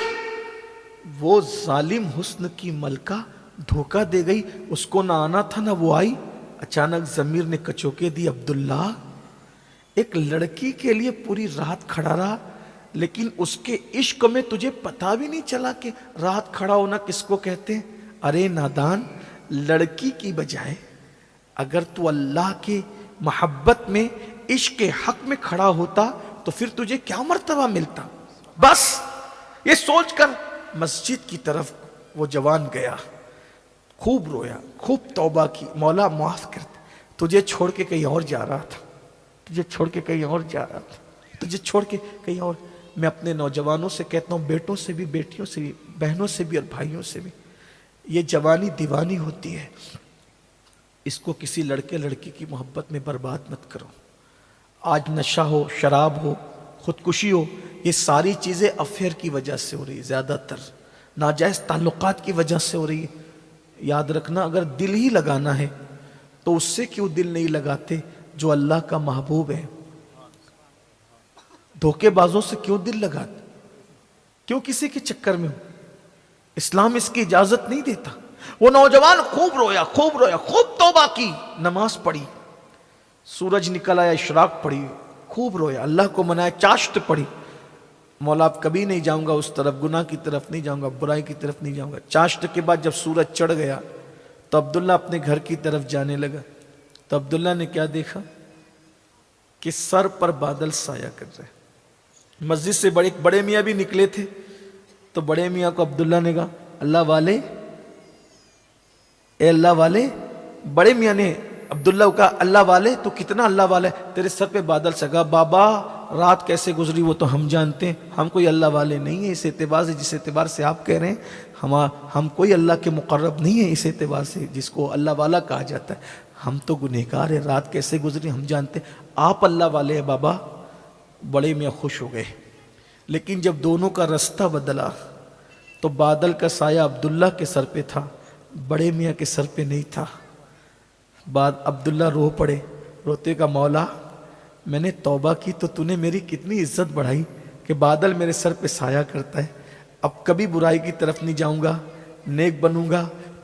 وہ ظالم حسن کی ملکہ دھوکہ دے گئی، اس کو نہ آنا تھا نہ وہ آئی۔ اچانک ضمیر نے کچوکے دی، عبداللہ ایک لڑکی کے لیے پوری رات کھڑا رہا، لیکن اس کے عشق میں تجھے پتا بھی نہیں چلا کہ رات کھڑا ہونا کس کو کہتے ہیں۔ ارے نادان، لڑکی کی بجائے اگر تو اللہ کے محبت میں عشق کے حق میں کھڑا ہوتا تو پھر تجھے کیا مرتبہ ملتا۔ بس یہ سوچ کر مسجد کی طرف وہ جوان گیا، خوب رویا، خوب توبہ کی، مولا معاف کر دے، تجھے چھوڑ کے کہیں اور جا رہا تھا، تجھے چھوڑ کے کہیں اور جا رہا تھا، تجھے چھوڑ کے کہیں اور۔ میں اپنے نوجوانوں سے کہتا ہوں، بیٹوں سے بھی، بیٹیوں سے بھی، بہنوں سے بھی اور بھائیوں سے بھی، یہ جوانی دیوانی ہوتی ہے، اس کو کسی لڑکے لڑکی کی محبت میں برباد مت کرو۔ آج نشہ ہو، شراب ہو، خودکشی ہو، یہ ساری چیزیں افیئر کی وجہ سے ہو رہی ہے، زیادہ تر ناجائز تعلقات کی وجہ سے ہو رہی ہے۔ یاد رکھنا، اگر دل ہی لگانا ہے تو اس سے کیوں دل نہیں لگاتے جو اللہ کا محبوب ہے؟ دھوکے بازوں سے کیوں دل لگاتے؟ کیوں کسی کے چکر میں ہو؟ اسلام اس کی اجازت نہیں دیتا۔ وہ نوجوان خوب رویا، خوب رویا، خوب توبہ کی، نماز پڑھی، سورج نکل آیا، اشراق پڑھی، خوب رویا، اللہ کو منایا، چاشت پڑھی، مولا اب کبھی نہیں جاؤں گا اس طرف، گناہ کی طرف نہیں جاؤں گا، برائی کی طرف نہیں جاؤں گا۔ چاشت کے بعد جب سورج چڑھ گیا تو عبداللہ اپنے گھر کی طرف جانے لگا، تو عبداللہ نے کیا دیکھا کہ سر پر بادل سایہ کر رہے۔ مسجد سے بڑے میاں بھی نکلے تھے، تو بڑے میاں کو عبداللہ نے کہا اللہ والے، اے اللہ والے۔ بڑے میاں نے عبداللہ کو کہا اللہ والے، تو کتنا اللہ والے، تیرے سر پہ بادل سگا۔ بابا رات کیسے گزری وہ تو ہم جانتے ہیں، ہم کوئی اللہ والے نہیں ہیں۔ اس اعتبار سے جس اعتبار سے آپ کہہ رہے ہیں، ہم کوئی اللہ کے مقرب نہیں ہیں، اس اعتبار سے جس کو اللہ والا کہا جاتا ہے، ہم تو گنہگار ہیں، رات کیسے گزری ہم جانتے ہیں، آپ اللہ والے ہیں بابا۔ بڑے میاں خوش ہو گئے، لیکن جب دونوں کا رستہ بدلا تو بادل کا سایہ عبداللہ کے سر پہ تھا، بڑے میاں کے سر پہ نہیں تھا۔ بعد عبداللہ رو پڑے، روتے کا مولا میں نے توبہ کی تو تو نے میری کتنی عزت بڑھائی کہ بادل میرے سر پہ سایہ کرتا ہے، اب کبھی برائی کی طرف نہیں جاؤں گا، نیک بنوں گا،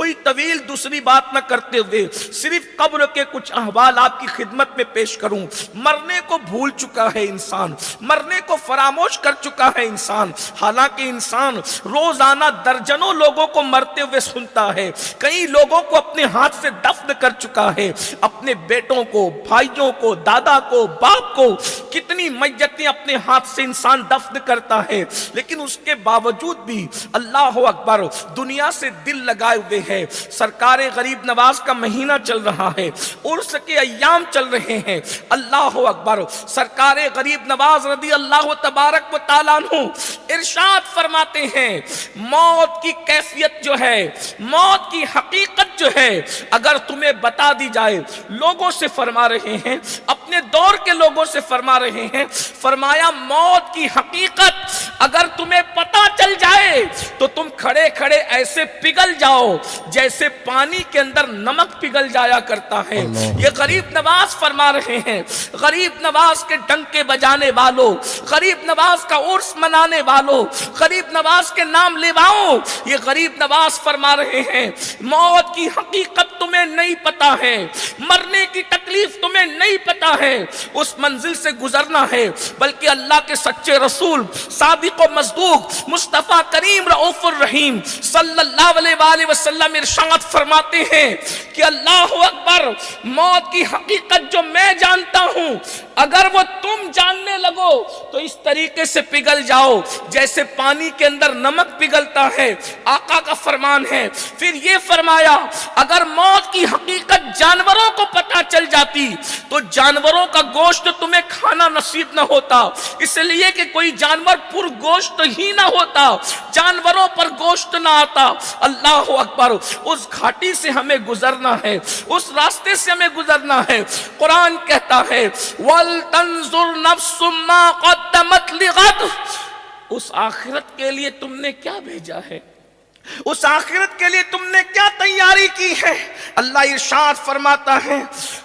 کوئی طویل دوسری بات نہ کرتے ہوئے صرف قبر کے کچھ احوال آپ کی خدمت میں پیش کروں. مرنے کو بھول چکا ہے انسان, مرنے کو فراموش کر چکا ہے انسان. حالانکہ انسان روزانہ درجنوں لوگوں کو مرتے ہوئے سنتا ہے, کئی لوگوں کو اپنے ہاتھ سے دفن کر چکا ہے, اپنے بیٹوں کو, بھائیوں کو, دادا کو, باپ کو, کتنی میتیں اپنے ہاتھ سے انسان دفن کرتا ہے. لیکن اس کے باوجود بھی اللہ اکبر دنیا سے دل لگائے ہوئے ہے. سرکار غریب نواز کا مہینہ چل رہا ہے, عرس کے ایام چل رہے ہیں. اللہ اکبر, سرکار غریب نواز رضی اللہ تبارک و تعالیٰ عنہ ارشاد فرماتے ہیں, موت کی کیفیت جو ہے, موت کی حقیقت جو ہے, اگر تمہیں بتا دی جائے, لوگوں سے فرما رہے ہیں, اپنے دور کے لوگوں سے فرما رہے ہیں, فرمایا موت کی حقیقت اگر تمہیں پتا چل جائے تو تم کھڑے کھڑے ایسے پگھل جاؤ جیسے پانی کے اندر نمک پگھل جایا کرتا ہے. یہ غریب نواز فرما رہے ہیں. غریب نواز کے ڈنکے بجانے والوں, غریب نواز کا عرس منانے والوں, غریب نواز کے نام لیواؤں, یہ غریب نواز فرما رہے ہیں موت کی حقیقت تمہیں نہیں پتا ہے, مرنے کی تکلیف تمہیں نہیں پتا ہے, اس منزل سے گزرنا ہے. بلکہ اللہ کے سچے رسول صادق و مصدوق مصطفیٰ کریم رؤوف الرحیم صلی اللہ علیہ وآلہ وسلم ارشاد فرماتے ہیں کہ اللہ اکبر, موت کی حقیقت جو میں جانتا ہوں اگر وہ تم جاننے لگو تو اس طریقے سے پگھل جاؤ جیسے پانی کے اندر نمک پگھلتا ہے. آقا کا فرمان ہے. پھر یہ فرمایا اگر موت کی حقیقت جانوروں کو پتہ چل جاتی تو جانوروں کا گوشت تمہیں کھانا نصیب نہ ہوتا, اس لیے کہ کوئی جانور پر گوشت ہی نہ ہوتا, جانوروں پر گوشت نہ آتا. اللہ اکبر, اس گھاٹی سے ہمیں گزرنا ہے, اس راستے سے ہمیں گزرنا ہے. قرآن کہتا ہے وَلْتَنْظُرْ نَفْسٌ مَّا قَدَّمَتْ لِغَدٍ, اس آخرت کے لیے تم نے کیا بھیجا ہے, اس آخرت کے لیے تم نے کیا تیاری کی ہے. اللہ ارشاد فرماتا ہے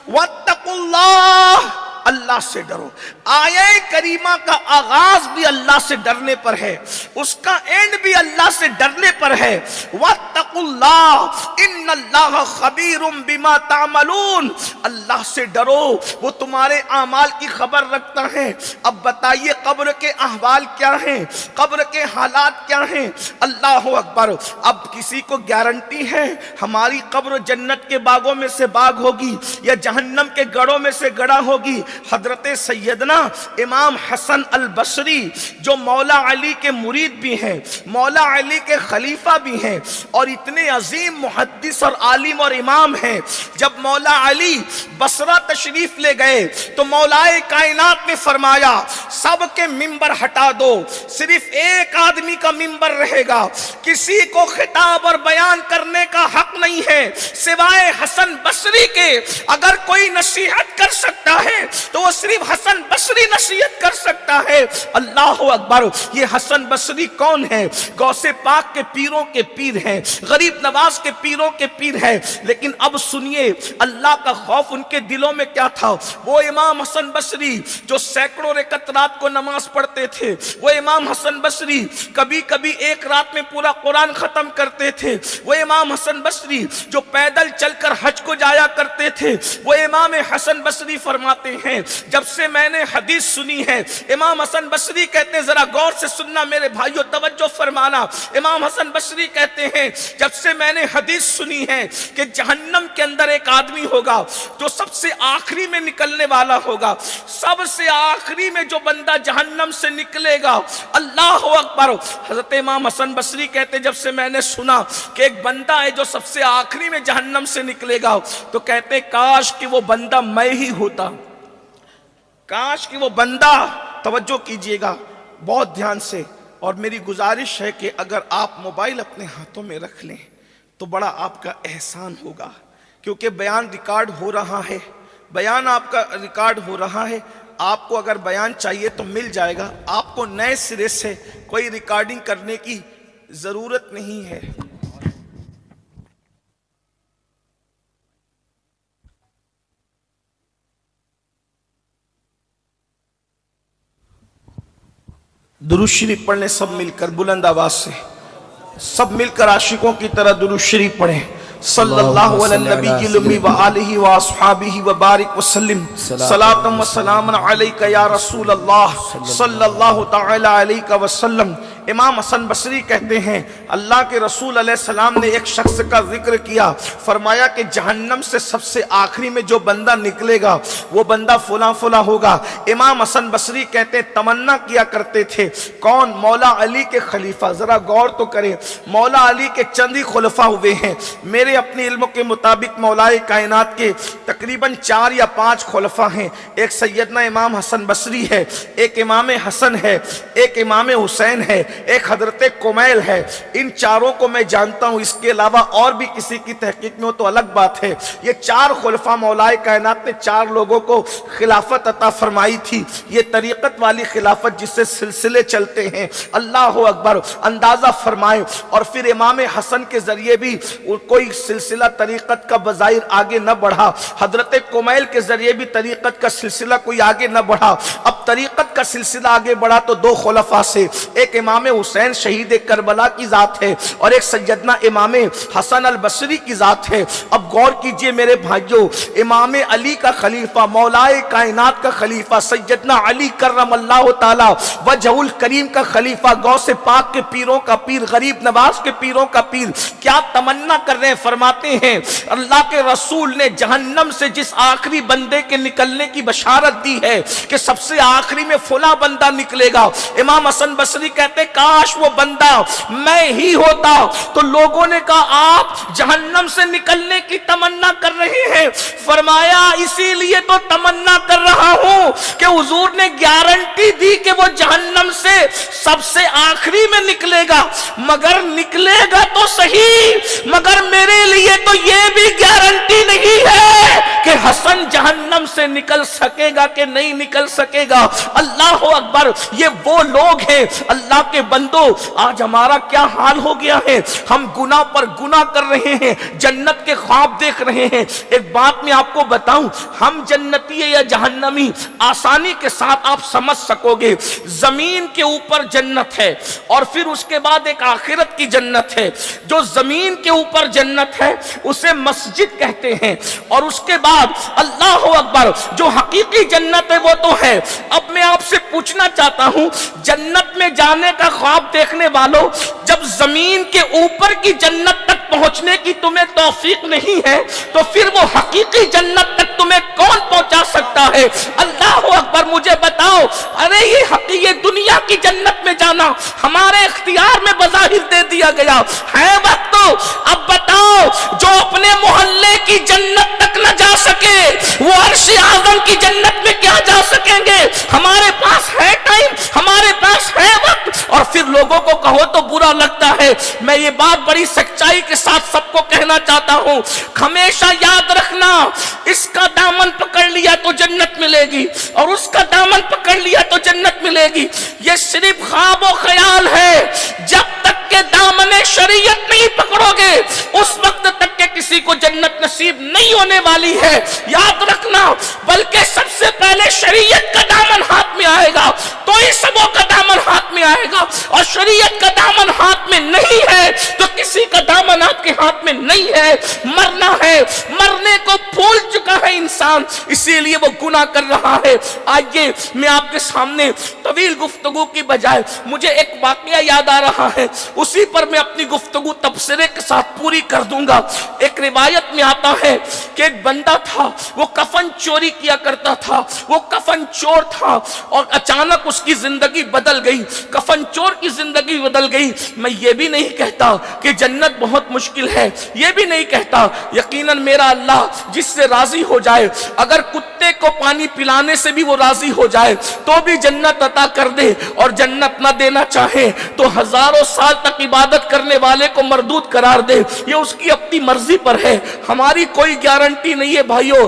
وَاتَّقُوا اللَّهَ, اللہ سے ڈرو. آیہ کریمہ کا آغاز بھی اللہ سے ڈرنے پر ہے, اس کا اینڈ بھی اللہ سے ڈرنے پر ہے. وَاتَّقُوا اللَّهَ إِنَّ اللَّهَ خَبِيرٌ بِمَا تَعْمَلُونَ, اللہ سے ڈرو, وہ تمہارے اعمال کی خبر رکھتا ہے. اب بتائیے قبر کے احوال کیا ہیں, قبر کے حالات کیا ہیں. اللہ اکبر, اب کسی کو گارنٹی ہے ہماری قبر جنت کے باغوں میں سے باغ ہوگی یا جہنم کے گڑھوں میں سے گڑھا ہوگی. حضرت سیدنا امام حسن البصری جو مولا علی کے مرید بھی ہیں, مولا علی کے خلیفہ بھی ہیں اور اتنے عظیم محدث اور عالم اور امام ہیں, جب مولا علی بصرہ تشریف لے گئے تو مولائے کائنات نے فرمایا سب کے ممبر ہٹا دو, صرف ایک آدمی کا ممبر رہے گا, کسی کو خطاب اور بیان کرنے کا حق نہیں ہے سوائے حسن بصری کے. اگر کوئی نصیحت کر سکتا ہے تو وہ صرف حسن بصری نصیحت کر سکتا ہے. اللہ اکبر, یہ حسن بصری کون ہے؟ غوث پاک کے پیروں کے پیر ہیں, غریب نواز کے پیروں کے پیر ہیں. لیکن اب سنیے اللہ کا خوف ان کے دلوں میں کیا تھا. وہ امام حسن بصری جو سینکڑوں رکعت رات کو نماز پڑھتے تھے, وہ امام حسن بصری کبھی کبھی ایک رات میں پورا قرآن ختم کرتے تھے, وہ امام حسن بصری جو پیدل چل کر حج کو جایا کرتے تھے, وہ امام حسن بصری فرماتے ہیں جب سے میں نے حدیث سنی ہے, امام حسن بصری کہتے ہیں ذرا غور سے سننا میرے بھائیو, توجہ فرمانا. امام حسن بصری کہتے ہیں جب سے میں نے حدیث سنی ہے کہ جہنم کے اندر ایک آدمی ہوگا جو سب سے آخری میں نکلنے والا ہوگا, سب سے آخری میں جو بندہ جہنم سے نکلے گا. اللہ اکبر, حضرت امام حسن بصری کہتے جب سے میں نے سنا کہ ایک بندہ ہے جو سب سے آخری میں جہنم سے نکلے گا تو کہتے کاش کہ وہ بندہ میں ہی ہوتا, کاش کہ وہ بندہ. توجہ کیجئے گا بہت دھیان سے, اور میری گزارش ہے کہ اگر آپ موبائل اپنے ہاتھوں میں رکھ لیں تو بڑا آپ کا احسان ہوگا, کیونکہ بیان ریکارڈ ہو رہا ہے, بیان آپ کا ریکارڈ ہو رہا ہے. آپ کو اگر بیان چاہیے تو مل جائے گا, آپ کو نئے سرے سے کوئی ریکارڈنگ کرنے کی ضرورت نہیں ہے. درود شریف پڑھنے سب مل کر بلند آواز سے, سب مل کر عاشقوں کی طرح درود شریف پڑھیں. صلی اللہ علی النبی الامی وآلہ واصحابہ وبارک وسلم صلاۃ و سلام علیک یا رسول اللہ صلی اللہ تعالی علیہ وسلم۔ امام حسن بصری کہتے ہیں اللہ کے رسول علیہ السلام نے ایک شخص کا ذکر کیا، فرمایا کہ جہنم سے سب سے آخری میں جو بندہ نکلے گا وہ بندہ فلاں فلاں ہوگا۔ امام حسن بصری کہتے ہیں تمنا کیا کرتے تھے، کون؟ مولا علی کے خلیفہ۔ ذرا غور تو کریں، مولا علی کے چند ہی خلفاء ہوئے ہیں۔ میرے اپنے علم کے مطابق مولائے کائنات کے تقریباً 4 یا 5 خلفاء ہیں۔ ایک سیدنا امام حسن بصری ہے، ایک امام حسن ہے، ایک امام حسین ہے، ایک حضرت کمیل ہے۔ ان چاروں کو میں جانتا ہوں، اس کے علاوہ اور بھی کسی کی تحقیق میں ہو تو الگ بات ہے۔ یہ 4 خلفاء مولائے کائنات نے 4 لوگوں کو خلافت عطا فرمائی تھی۔ یہ طریقت والی خلافت جس سے سلسلے چلتے ہیں، اللہ اکبر، اندازہ فرمائیں۔ اور پھر امام حسن کے ذریعے بھی کوئی سلسلہ طریقت کا بظاہر آگے نہ بڑھا، حضرت کمیل کے ذریعے بھی طریقت کا سلسلہ کوئی آگے نہ بڑھا۔ اب طریقت کا سلسلہ آگے بڑھا تو 2 خلفاء سے، ایک امام حسین شہید کربلا کی ذات ہے اور ایک سیدنا امام حسن البصری کی ذات ہے۔ اب غور کیجئے میرے بھائیوں، امام علی کا خلیفہ، مولائے کائنات کا خلیفہ، سیدنا علی کرم اللہ تعالی وجہ الکریم کا خلیفہ، غوث پاک کے پیروں کا پیر، غریب نواز کے پیروں کا پیر، کیا تمنا کر رہے ہیں؟ فرماتے ہیں اللہ کے رسول نے جہنم سے جس آخری بندے کے نکلنے کی بشارت دی ہے کہ سب سے آخری میں فلاں بندہ نکلے گا، امام حسن بصری کہتے کاش وہ بندہ میں ہی ہوتا۔ تو لوگوں نے کہا آپ جہنم سے نکلنے کی تمنا کر رہے ہیں؟ فرمایا اسی لیے تو تمنا کر رہا ہوں کہ حضور نے گارنٹی دی کہ وہ جہنم سے سب سے آخری میں نکلے گا، مگر نکلے گا تو صحیح، مگر میرے لیے تو یہ بھی گارنٹی نہیں ہے کہ حسن جہنم سے نکل سکے گا کہ نہیں نکل سکے گا۔ اللہ اکبر، یہ وہ لوگ ہیں اللہ کے بندو، آج ہمارا کیا حال ہو گیا ہے، ہم گناہ پر گناہ کر رہے ہیں، جنت کے خواب دیکھ رہے ہیں۔ ایک بات میں آپ کو بتاؤں، ہم جنتی یا جہنمی آسانی کے ساتھ آپ سمجھ سکو گے۔ زمین کے اوپر جنت ہے اور پھر اس کے بعد ایک آخرت کی جنت ہے۔ جو زمین کے اوپر جنت ہے اسے مسجد کہتے ہیں، اور اس کے بعد اللہ اکبر جو حقیقی جنت ہے وہ تو ہے۔ اب میں آپ سے پوچھنا چاہتا ہوں، جنت میں جانے کا خواب دیکھنے والوں، جب زمین کے اوپر کی جنت تک پہنچنے کی تمہیں توفیق نہیں ہے تو پھر وہ حقیقی جنت تک تمہیں کون پہنچا سکتا ہے؟ اللہ اکبر، مجھے بتاؤ، ارے یہ دنیا کی جنت میں جانا ہمارے اختیار میں بظاہر دے دیا گیا ہے وقت تو اب بتاؤ، جو اپنے محلے کی جنت تک نہ جا سکے وہ عرش اعظم کی جنت میں کیا جا سکیں گے؟ ہمارے پاس ہے ٹائم، ہمارے پاس ہے وقت، اور پھر لوگوں کو کہو تو برا لگتا ہے۔ میں یہ بات بڑی سچائی کے ساتھ سب کو کہنا چاہتا ہوں، ہمیشہ یاد رکھنا، اس کا دامن پکڑ لیا تو جنت ملے گی اور اس کا دامن پکڑ لیا تو جنت ملے گی۔ یہ صرف خواب و خیال ہے، جب تک کہ دامن شریعت نہیں پکڑو گے اس وقت تک کہ کسی کو جنت نصیب نہیں ہونے والی ہے، یاد رکھنا۔ بلکہ سب سے پہلے شریعت کا دامن ہاتھ میں آئے گا تو ہی سبوں کا دامن ہاتھ میں آئے گا، اور شریعت کا دامن ہاتھ میں نہیں ہے تو کسی کا دامن آپ کے ہاتھ میں نہیں ہے۔ مرنا ہے، مرنے کو بھول چکا ہے انسان، اسی لیے وہ گناہ کر رہا ہے۔ آئیے میں آپ کے سامنے طویل گفتگو کی بجائے مجھے ایک واقعہ یاد آ رہا ہے، اسی پر میں اپنی گفتگو تبصرے کے ساتھ پوری کر دوں گا۔ ایک روایت میں آتا ہے کہ ایک بندہ تھا، وہ کفن چوری کیا کرتا تھا، وہ کفن چور تھا، اور اچانک اس کی زندگی بدل گئی، کفن چور کی زندگی بدل گئی۔ میں یہ بھی نہیں کہتا کہ جنت بہت مشکل ہے، یہ بھی نہیں کہتا، یقیناً میرا اللہ جس سے راضی ہو جائے، اگر کتے کو پانی پلانے سے بھی وہ راضی ہو جائے تو بھی جنت عطا کر دے، اور جنت نہ دینا چاہے تو ہزاروں سال تک عبادت کرنے والے کو مردود قرار دے، یہ اس کی اپنی مرضی پر ہے، ہماری کوئی گارنٹی نہیں ہے بھائیو۔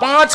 5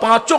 5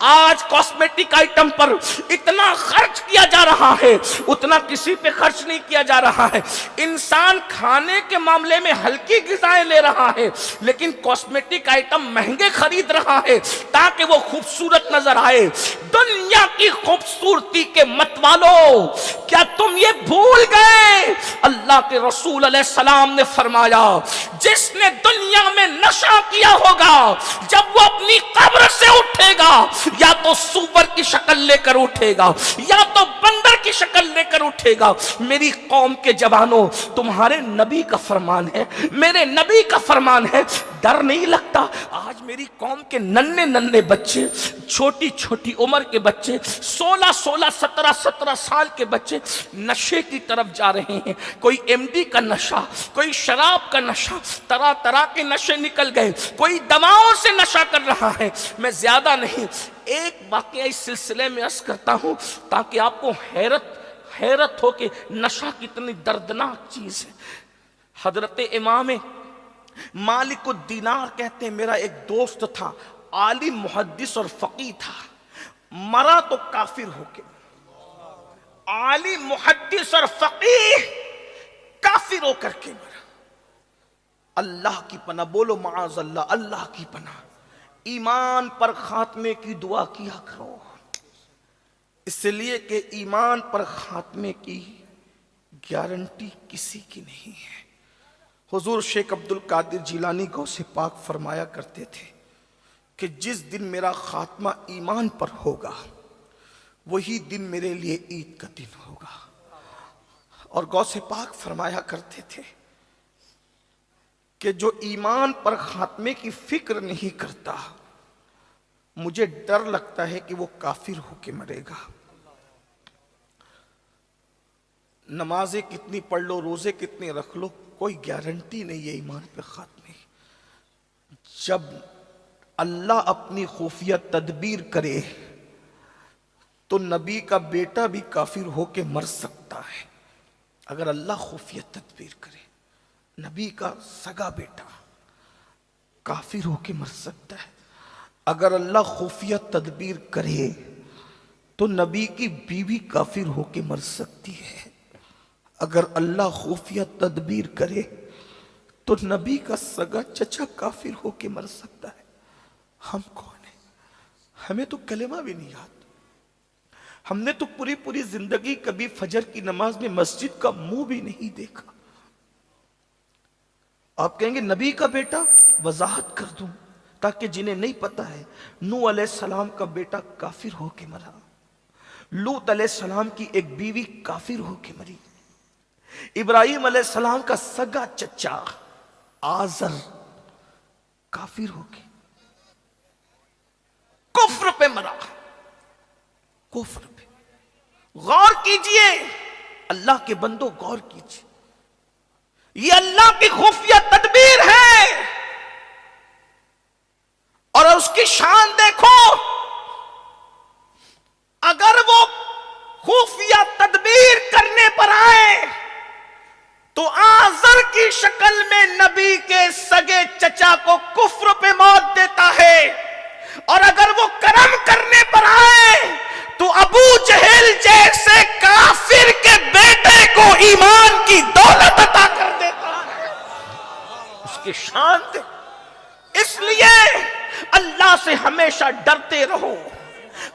آج کاسمیٹک آئٹم پر اتنا خرچ کیا جا رہا ہے اتنا کسی پہ خرچ نہیں کیا جا رہا ہے. انسان کھانے کے معاملے میں ہلکی غذائیں لے رہا ہے لیکن کاسمیٹک آئٹم مہنگے خرید رہا ہے تاکہ وہ خوبصورت نظر آئے. دنیا کی خوبصورتی کے متوالو، کیا تم یہ بھول گئے اللہ کے رسول علیہ السلام نے فرمایا جس نے دنیا میں نشہ کیا ہوگا جب وہ اپنی قبر سے اٹھے گا یا تو سور کی شکل لے کر اٹھے گا یا تو بندر کی شکل لے کر اٹھے گا. میری قوم کے جوانوں، تمہارے نبی کا فرمان ہے، میرے نبی کا فرمان ہے، ڈر نہیں لگتا؟ آج میری قوم کے ننھے ننھے بچے، چھوٹی چھوٹی عمر کے بچے، 16 17 سال کے بچے نشے کی طرف جا رہے ہیں. کوئی ایم ڈی کا نشہ، کوئی شراب کا نشہ، طرح طرح کے نشے نکل گئے. کوئی دواؤں سے نشہ کر رہا ہے. میں زیادہ نہیں، ایک واقعہ اس سلسلے میں عرض کرتا ہوں تاکہ آپ کو حیرت ہو کہ نشہ کتنی دردناک چیز ہے. حضرت امام مالک الدینار کہتے ہیں میرا ایک دوست تھا، عالم محدث اور فقیہ تھا، مرا تو کافر ہو کے. عالم محدث اور فقیہ کافر ہو کر کے مرا. اللہ کی پناہ، بولو معاذ اللہ، اللہ کی پناہ. ایمان پر خاتمے کی دعا کیا کرو، اس لیے کہ ایمان پر خاتمے کی گارنٹی کسی کی نہیں ہے. حضور شیخ عبد القادر جیلانی غوث پاک فرمایا کرتے تھے کہ جس دن میرا خاتمہ ایمان پر ہوگا وہی دن میرے لیے عید کا دن ہوگا. اور غوث پاک فرمایا کرتے تھے کہ جو ایمان پر خاتمے کی فکر نہیں کرتا مجھے ڈر لگتا ہے کہ وہ کافر ہو کے مرے گا. نمازیں کتنی پڑھ لو، روزے کتنے رکھ لو، کوئی گارنٹی نہیں ہے ایمان پہ خاتمے. جب اللہ اپنی خفیہ تدبیر کرے تو نبی کا بیٹا بھی کافر ہو کے مر سکتا ہے. اگر اللہ خفیہ تدبیر کرے نبی کا سگا بیٹا کافر ہو کے مر سکتا ہے. اگر اللہ خفیہ تدبیر کرے تو نبی کی بیوی کافر ہو کے مر سکتی ہے. اگر اللہ خفیہ تدبیر کرے تو نبی کا سگا چچا کافر ہو کے مر سکتا ہے. ہم کون ہیں؟ ہمیں تو کلمہ بھی نہیں یاد. ہم نے تو پوری زندگی کبھی فجر کی نماز میں مسجد کا منہ بھی نہیں دیکھا. آپ کہیں گے نبی کا بیٹا، وضاحت کر دوں تاکہ جنہیں نہیں پتا ہے. نوح علیہ السلام کا بیٹا کافر ہو کے مرا. لوط علیہ السلام کی ایک بیوی کافر ہو کے مری. ابراہیم علیہ السلام کا سگا چچا آزر کافر ہو کے کفر پہ مرا. کفر پہ غور کیجئے، اللہ کے بندو غور کیجئے. یہ اللہ کی خفیہ تدبیر ہے اور اس کی شان دیکھو. اگر وہ خفیہ تدبیر کرنے پر آئے تو آزر کی شکل میں نبی کے سگے چچا کو کفر پہ موت دیتا ہے. اور اگر وہ کرم کرنے پر آئے تو ابو جہل جیسے کافر کے بیٹے کو ایمان کی دولت عطا کر دیتا ہے. اس کی شان دے. اس لیے اللہ سے ہمیشہ ڈرتے رہو،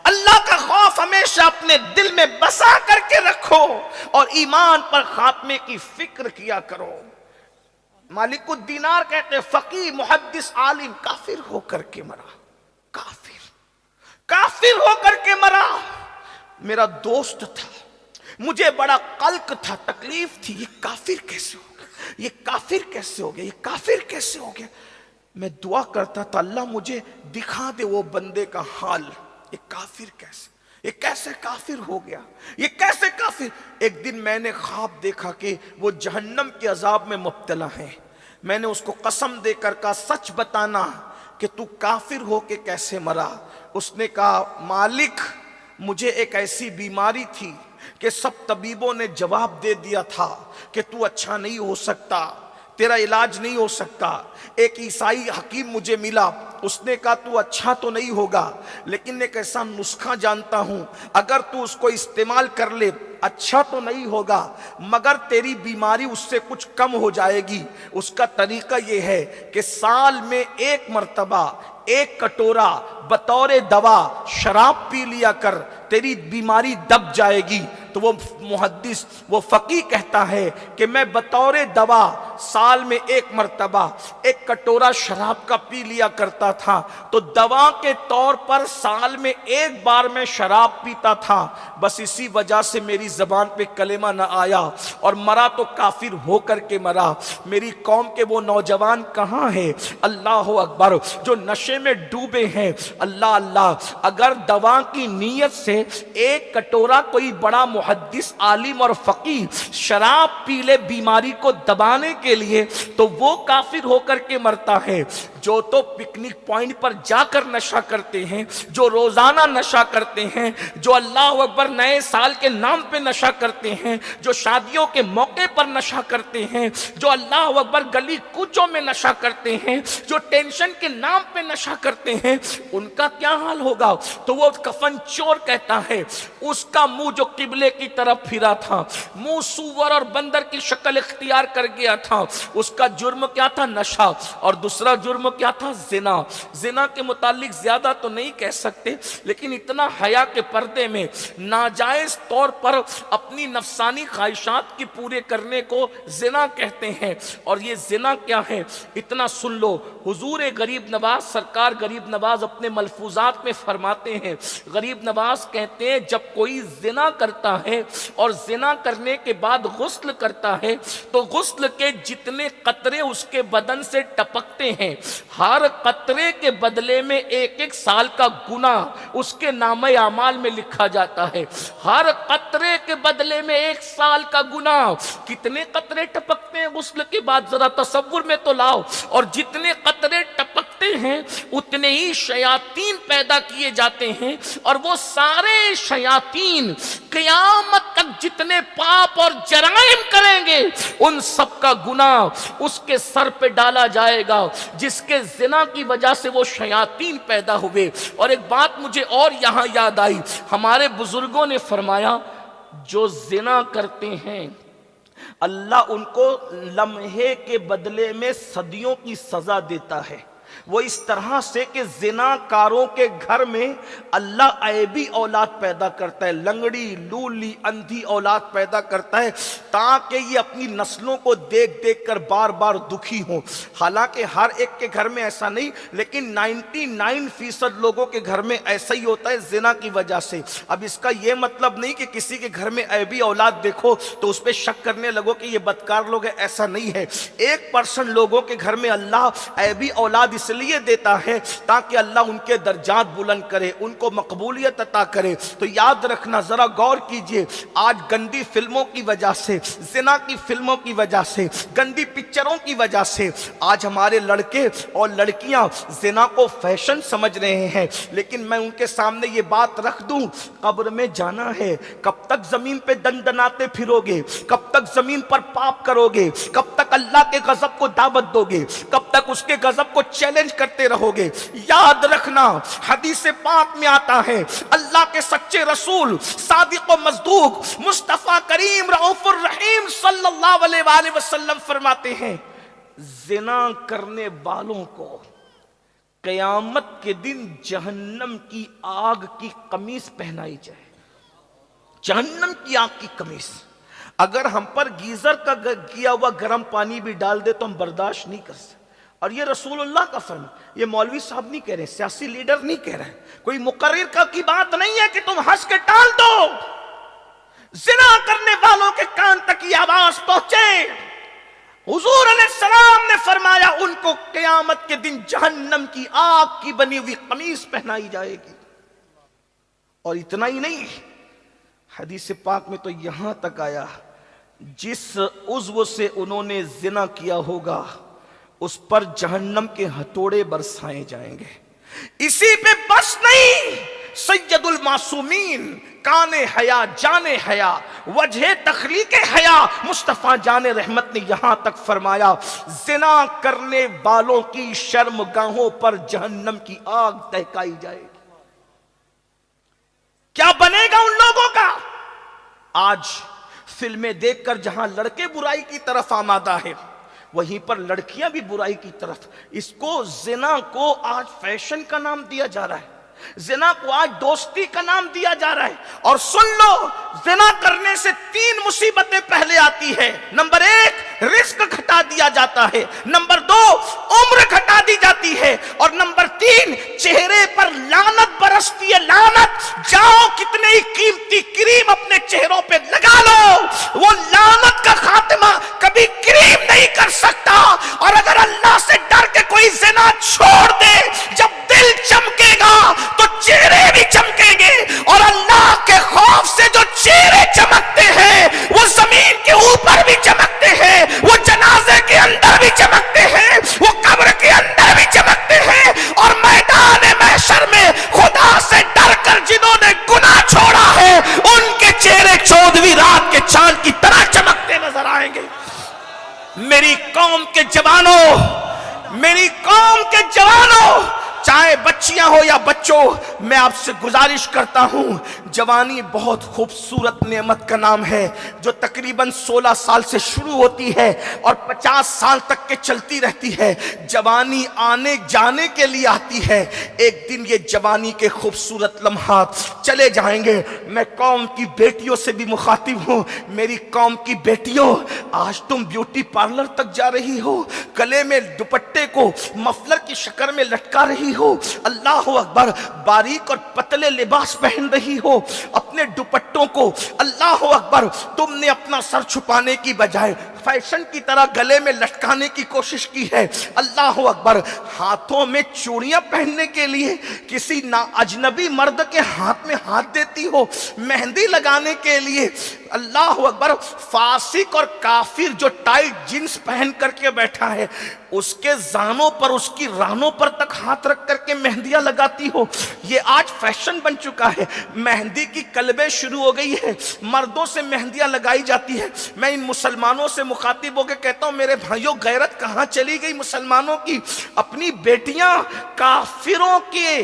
اللہ کا خوف ہمیشہ اپنے دل میں بسا کر کے رکھو اور ایمان پر خاتمے کی فکر کیا کرو. مالک الدینار کہتے ہیں فقیہ محدث عالم کافر ہو کر کے مرا. کافر ہو کر کے مرا. میرا دوست تھا، مجھے بڑا قلق تھا، تکلیف تھی. یہ کافر کیسے ہو گیا، یہ کافر کیسے ہو گیا، یہ کافر کیسے ہو گیا. میں دعا کرتا تھا اللہ مجھے دکھا دے وہ بندے کا حال. یہ کافر کیسے، یہ کیسے کافر ہو گیا، یہ کیسے کافر. ایک دن میں نے خواب دیکھا کہ وہ جہنم کے عذاب میں مبتلا ہے. میں نے اس کو قسم دے کر کہا سچ بتانا کہ تو کافر ہو کے کیسے مرا. اس نے کہا مالک مجھے ایک ایسی بیماری تھی کہ سب طبیبوں نے جواب دے دیا تھا کہ تو اچھا نہیں ہو سکتا، تیرا علاج نہیں ہو سکتا. ایک عیسائی حکیم مجھے ملا، اس نے کہا تو اچھا تو نہیں ہوگا لیکن ایک ایسا نسخہ جانتا ہوں، اگر تو اس کو استعمال کر لے اچھا تو نہیں ہوگا مگر تیری بیماری اس سے کچھ کم ہو جائے گی۔ اس کا طریقہ یہ ہے کہ سال میں ایک مرتبہ ایک کٹورا بطور دوا شراب پی لیا کر، تیری بیماری دب جائے گی۔ تو وہ محدث وہ فقیہ کہتا ہے کہ میں بطور دوا سال میں ایک مرتبہ ایک کٹورا شراب کا پی لیا کرتا تھا، تو دوا کے طور پر سال میں ایک بار میں شراب پیتا تھا، بس اسی وجہ سے میری زبان پہ کلمہ نہ آیا اور مرا تو کافر ہو کر کے مرا۔ میری قوم کے وہ نوجوان کہاں ہیں اللہ اکبر جو نشے میں ڈوبے ہیں؟ اللہ اللہ، اگر دوا کی نیت سے ایک کٹورا کوئی بڑا محدث عالم اور فقیہ شراب پی لے بیماری کو دبانے کے لیے تو وہ کافر ہو کر کے مرتا ہے۔ جو تو پکنک پوائنٹ پر جا کر نشہ کرتے ہیں، جو روزانہ نشہ کرتے ہیں، جو اللہ اکبر نئے سال کے نام پہ نشہ کرتے ہیں، جو شادیوں کے موقع پر نشہ کرتے ہیں، جو اللہ اکبر گلی کوچوں میں نشہ کرتے ہیں، جو ٹینشن کے نام پہ نشہ کرتے ہیں، ان کا کیا حال ہوگا؟ تو وہ کفن چور کہتا ہے اس کا منہ جو قبلے کی طرف پھرا تھا، منہ سور اور بندر کی شکل اختیار کر گیا تھا، اس کا جرم کیا تھا؟ نشہ، اور دوسرا جرم کیا تھا؟ زنا۔ زنا کے متعلق زیادہ تو نہیں کہہ سکتے لیکن اتنا حیا کے پردے میں ناجائز طور پر اپنی نفسانی خواہشات کی پورے کرنے کو زنا کہتے ہیں۔ اور یہ زنا کیا ہے اتنا سن لو، حضور غریب نواز سرکار غریب نواز اپنے ملفوظات میں فرماتے ہیں، غریب نواز کہتے ہیں جب کوئی زنا کرتا ہے اور زنا کرنے کے بعد غسل کرتا ہے تو غسل کے جتنے قطرے اس کے بدن سے ٹپکتے ہیں، ہر قطرے کے بدلے میں ایک ایک سال کا گناہ اس کے نامہ اعمال میں لکھا جاتا ہے۔ ہر قطرے کے بدلے میں ایک سال کا گناہ۔ کتنے قطرے ٹپکتے ہیں غسل کے بعد ذرا تصور میں تو لاؤ، اور جتنے قطرے ٹپکتے ہیں اتنے ہی شیاطین پیدا کیے جاتے ہیں، اور وہ سارے شیاطین قیامت تک جتنے پاپ اور جرائم کریں گے ان سب کا گناہ اس کے سر پہ ڈالا جائے گا جس کے زنا کی وجہ سے وہ شیاطین پیدا ہوئے۔ اور ایک بات مجھے اور یہاں یاد آئی، ہمارے بزرگوں نے فرمایا جو زنا کرتے ہیں اللہ ان کو لمحے کے بدلے میں صدیوں کی سزا دیتا ہے۔ وہ اس طرح سے کہ زنا کاروں کے گھر میں اللہ عیبی اولاد پیدا کرتا ہے، لنگڑی لولی اندھی اولاد پیدا کرتا ہے تاکہ یہ اپنی نسلوں کو دیکھ دیکھ کر بار بار دکھی ہوں۔ حالانکہ ہر ایک کے گھر میں ایسا نہیں، لیکن 99% لوگوں کے گھر میں ایسا ہی ہوتا ہے زنا کی وجہ سے۔ اب اس کا یہ مطلب نہیں کہ کسی کے گھر میں عیبی اولاد دیکھو تو اس پہ شک کرنے لگو کہ یہ بدکار لوگ ہیں، ایسا نہیں ہے۔ 1% لوگوں کے گھر میں اللہ عیبی اولاد اس لیے دیتا ہے تاکہ اللہ ان کے درجات بلند کرے، ان کو مقبولیت عطا کرے۔ تو یاد رکھنا، ذرا غور کیجئے، آج گندی فلموں کی وجہ سے، زنا کی فلموں کی وجہ سے، گندی پکچروں کی وجہ سے آج ہمارے لڑکے اور لڑکیاں زنا کو فیشن سمجھ رہے ہیں۔ لیکن میں ان کے سامنے یہ بات رکھ دوں، قبر میں جانا ہے، کب تک زمین پہ دندناتے پھرو گے؟ کب تک زمین پر پاپ کرو گے؟ کب تک اللہ کے غضب کو دعوت دو گے؟ کب تک اس کے غضب کو چیلنج کرتے رہو گے؟ یاد رکھنا، حدیث پاک میں آتا ہے اللہ کے سچے رسول صادق و مصدوق مصطفیٰ کریم رؤوف الرحیم صلی اللہ علیہ وآلہ وسلم فرماتے ہیں زنا کرنے والوں کو قیامت کے دن جہنم کی آگ کی قمیص پہنائی جائے۔ جہنم کی آگ کی قمیص۔ اگر ہم پر گیزر کا کیا ہوا گرم پانی بھی ڈال دے تو ہم برداشت نہیں کر سکتے۔ اور یہ رسول اللہ کا فرمان، یہ مولوی صاحب نہیں کہہ رہے، سیاسی لیڈر نہیں کہہ رہے، کوئی مقرر کی بات نہیں ہے کہ تم ہنس کے ٹال دو۔ زنا کرنے والوں کے کان تک یہ آواز پہنچے، حضور علیہ السلام نے فرمایا ان کو قیامت کے دن جہنم کی آگ کی بنی ہوئی قمیص پہنائی جائے گی۔ اور اتنا ہی نہیں، حدیث پاک میں تو یہاں تک آیا جس عضو سے انہوں نے زنا کیا ہوگا اس پر جہنم کے ہتھوڑے برسائے جائیں گے۔ اسی پہ بس نہیں، سید المعصومین، کان حیا جان حیا، وجہ تخلیق حیا، مصطفیٰ جان رحمت نے یہاں تک فرمایا زنا کرنے والوں کی شرم گاہوں پر جہنم کی آگ دہکائی جائے گی۔ کیا بنے گا ان لوگوں کا؟ آج فلمیں دیکھ کر جہاں لڑکے برائی کی طرف آمادہ ہے، وہیں پر لڑکیاں بھی برائی کی طرف۔ اس کو زنا کو آج فیشن کا نام دیا جا رہا ہے، زنا کو آج دوستی کا نام دیا جا رہا ہے۔ اور سن لو، زنا کرنے سے 3 مصیبتیں پہلے آتی ہے۔ نمبر 1، رزق گھٹا دیا جاتا ہے۔ نمبر 2، عمر گھٹا دی جاتی ہے۔ اور نمبر 3، چہرے پر لعنت برستی ہے، لعنت۔ جاؤ کتنے ہی قیمتی کریم اپنے چہروں پہ لگا لو، وہ لعنت کا خاتمہ کبھی کریم نہیں کر سکتا۔ اور اگر اللہ سے ڈر کے کوئی زنا چھوڑ دے، جب دل چمکے گا تو چہرے بھی چمکیں گے۔ اور اللہ کے خوف سے جو چہرے چمکتے ہیں وہ زمین کے اوپر بھی چمکتے ہیں، وہ جنازے کے اندر بھی چمکتے ہیں، وہ قبر کے اندر بھی چمکتے ہیں۔ اور میدان محشر میں خدا سے ڈر کر جنہوں نے گناہ چھوڑا ہے ان کے چہرے 14ویں رات کے چاند کی طرح چمکتے نظر آئیں گے۔ میری قوم کے جوانوں، میری قوم کے جوانوں، چاہے بچیاں ہو یا بچوں، میں آپ سے گزارش کرتا ہوں، جوانی بہت خوبصورت نعمت کا نام ہے جو تقریباً 16 سال سے شروع ہوتی ہے اور 50 سال تک کے چلتی رہتی ہے۔ جوانی آنے جانے کے لیے آتی ہے، ایک دن یہ جوانی کے خوبصورت لمحات چلے جائیں گے۔ میں قوم کی بیٹیوں سے بھی مخاطب ہوں، میری قوم کی بیٹیوں، آج تم بیوٹی پارلر تک جا رہی ہو، گلے میں دوپٹے کو مفلر کی شکل میں لٹکا رہی ہو، اللہ اکبر، باریک اور پتلے لباس پہن رہی ہو، اپنے دوپٹوں کو اللہ اکبر تم نے اپنا سر چھپانے کی بجائے فیشن کی طرح گلے میں لٹکانے کی کوشش کی ہے، اللہ اکبر۔ ہاتھوں میں چوڑیاں پہننے کے لیے کسی اجنبی مرد کے ہاتھ میں ہاتھ دیتی ہو، مہندی لگانے کے لیے، اللہ اکبر۔ فاسق اور کافر جو ٹائٹ جینس پہن کر کے بیٹھا ہے اس کے زانوں پر، اس کی رانوں پر تک ہاتھ رکھ کر کے مہندیاں لگاتی ہو، یہ آج فیشن بن چکا ہے۔ مہندی کی کلبیں شروع ہو گئی ہے، مردوں سے مہندیاں لگائی جاتی ہے۔ میں ان مسلمانوں سے مخاطب ہو کے کہتا ہوں، میرے بھائیوں، غیرت کہاں چلی گئی مسلمانوں کی؟ اپنی بیٹیاں کافروں کے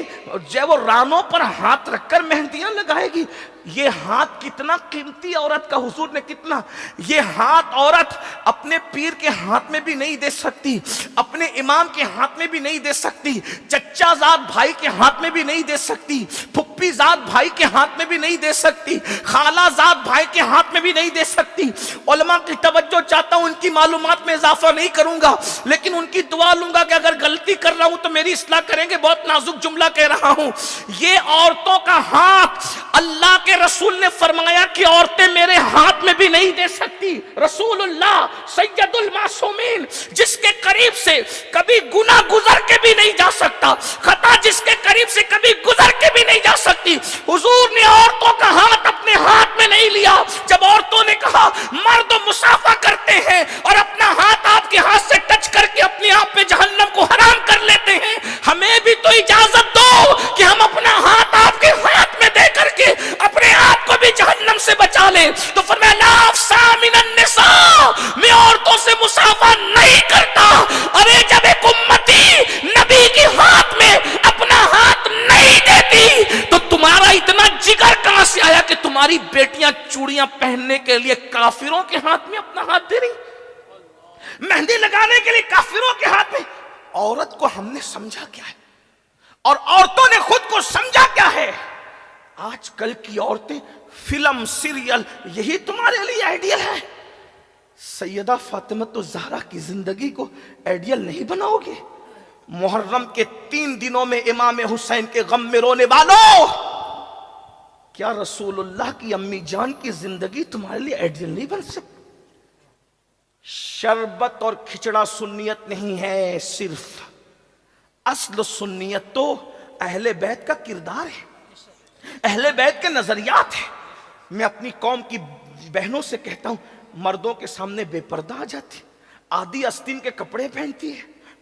جو وہ رانوں پر ہاتھ رکھ کر مہندیاں لگائے گی۔ یہ ہاتھ کتنا قیمتی عورت کا، حضور نے کتنا، یہ ہاتھ عورت اپنے پیر کے ہاتھ میں بھی نہیں دے سکتی، اپنے امام کے ہاتھ میں بھی نہیں دے سکتی، چچا زاد بھائی کے ہاتھ میں بھی نہیں دے سکتی، پھپھی زاد بھائی کے ہاتھ میں بھی نہیں دے سکتی، خالہ زاد بھائی کے ہاتھ میں بھی نہیں دے سکتی۔ علماء کی توجہ چاہتا ہوں، ان کی معلومات میں اضافہ نہیں کروں گا، لیکن ان کی دعا لوں گا کہ اگر غلطی کر رہا ہوں تو میری اصلاح کریں گے۔ بہت نازک جملہ کہہ رہا ہوں، یہ عورتوں کا ہاتھ، اللہ کے رسول نے فرمایا کہ عورتیں میرے ہاتھ میں بھی نہیں دے سکتی۔ رسول اللہ سید المعصومین، جس کے قریب سے کبھی گناہ گزر کے بھی نہیں جا سکتا، خطا جس کے قریب سے کبھی گزر کے بھی نہیں جا سکتی، حضور نے عورتوں کا ہاتھ اپنے ہاتھ میں نہیں لیا۔ جب عورتوں نے کہا مرد مصافحہ کرتے ہیں اور اپنا ہاتھ آپ کے ہاتھ سے ٹچ کر کے اپنے آپ پہ جہنم کو حرام کر لیتے ہیں، ہمیں بھی تو اجازت دو کہ ہم اپنا ہاتھ آپ کے ہاتھ میں دے کر کے اپنے آپ کو بھی جہنم سے بچا لیں۔ تو فرمایا لا افسا من النساء، میں عورتوں سے مصافحہ نہیں کرتا۔ ارے جب ایک امتی نبی کے ہاتھ میں اپنا ہاتھ نہیں دیتی تو تمہارا اتنا جگر کہاں سے آیا کہ تمہاری بیٹیاں چوڑیاں پہننے کے لیے کافروں کے ہاتھ میں اپنا ہاتھ دے رہی، مہندی لگانے کے لیے کافروں کے ہاتھ میں؟ عورت کو ہم نے سمجھا کیا ہے اور عورتوں نے خود کو سمجھا کیا ہے؟ آج کل کی عورتیں فلم، سیریل، یہی تمہارے لیے آئیڈیل ہے؟ سیدہ فاطمہ الزہرا کی زندگی کو آئیڈیل نہیں بناؤ گے؟ محرم کے 3 دنوں میں امام حسین کے غم میں رونے والوں، کیا رسول اللہ کی امی جان کی زندگی تمہارے لیے آئیڈیل نہیں بن سکتی؟ شربت اور کھچڑا سنیت نہیں ہے، صرف اصل سنیت تو اہل بیت کا کردار ہے، اہل بیت کے نظریات ہیں۔ میں اپنی قوم کی بہنوں سے کہتا ہوں، مردوں کے سامنے بے پردہ آ جاتی، آدھی آستین کے کپڑے پہنتی ہے،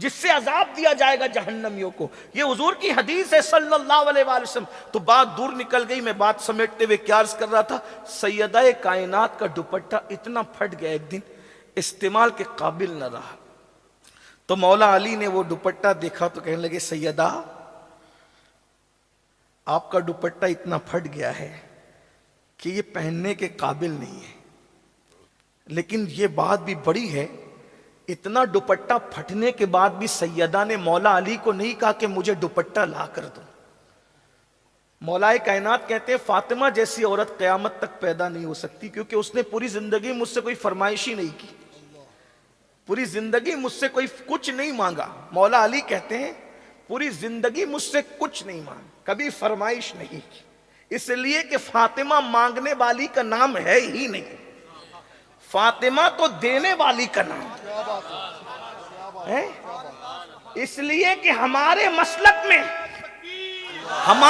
جس سے عذاب دیا جائے گا جہنمیوں کو. یہ حضور کی حدیث ہے صلی اللہ علیہ وآلہ وسلم. تو بات دور نکل گئی. میں بات سمیٹتے ہوئے کیا عرض کر رہا تھا؟ سیدہ کائنات کا دوپٹہ اتنا پھٹ گیا ایک دن استعمال کے قابل نہ رہا. تو مولا علی نے وہ دوپٹہ دیکھا تو کہنے لگے سیدہ آپ کا دوپٹہ اتنا پھٹ گیا ہے کہ یہ پہننے کے قابل نہیں ہے. لیکن یہ بات بھی بڑی ہے، اتنا دوپٹہ پھٹنے کے بعد بھی سیدہ نے مولا علی کو نہیں کہا کہ مجھے دوپٹہ لا کر دو. مولا کائنات کہتے ہیں فاطمہ جیسی عورت قیامت تک پیدا نہیں ہو سکتی، کیونکہ اس نے پوری زندگی مجھ سے کوئی فرمائش ہی نہیں کی، پوری زندگی مجھ سے کوئی کچھ نہیں مانگا. مولا علی کہتے ہیں پوری زندگی مجھ سے کچھ نہیں مانگا، کبھی فرمائش نہیں کی، اس لیے کہ فاطمہ مانگنے والی کا نام ہے ہی نہیں. فاطمہ تو دینے والی کا نام ہے. اس لیے کہ ہمارے مسلک میں ہمارے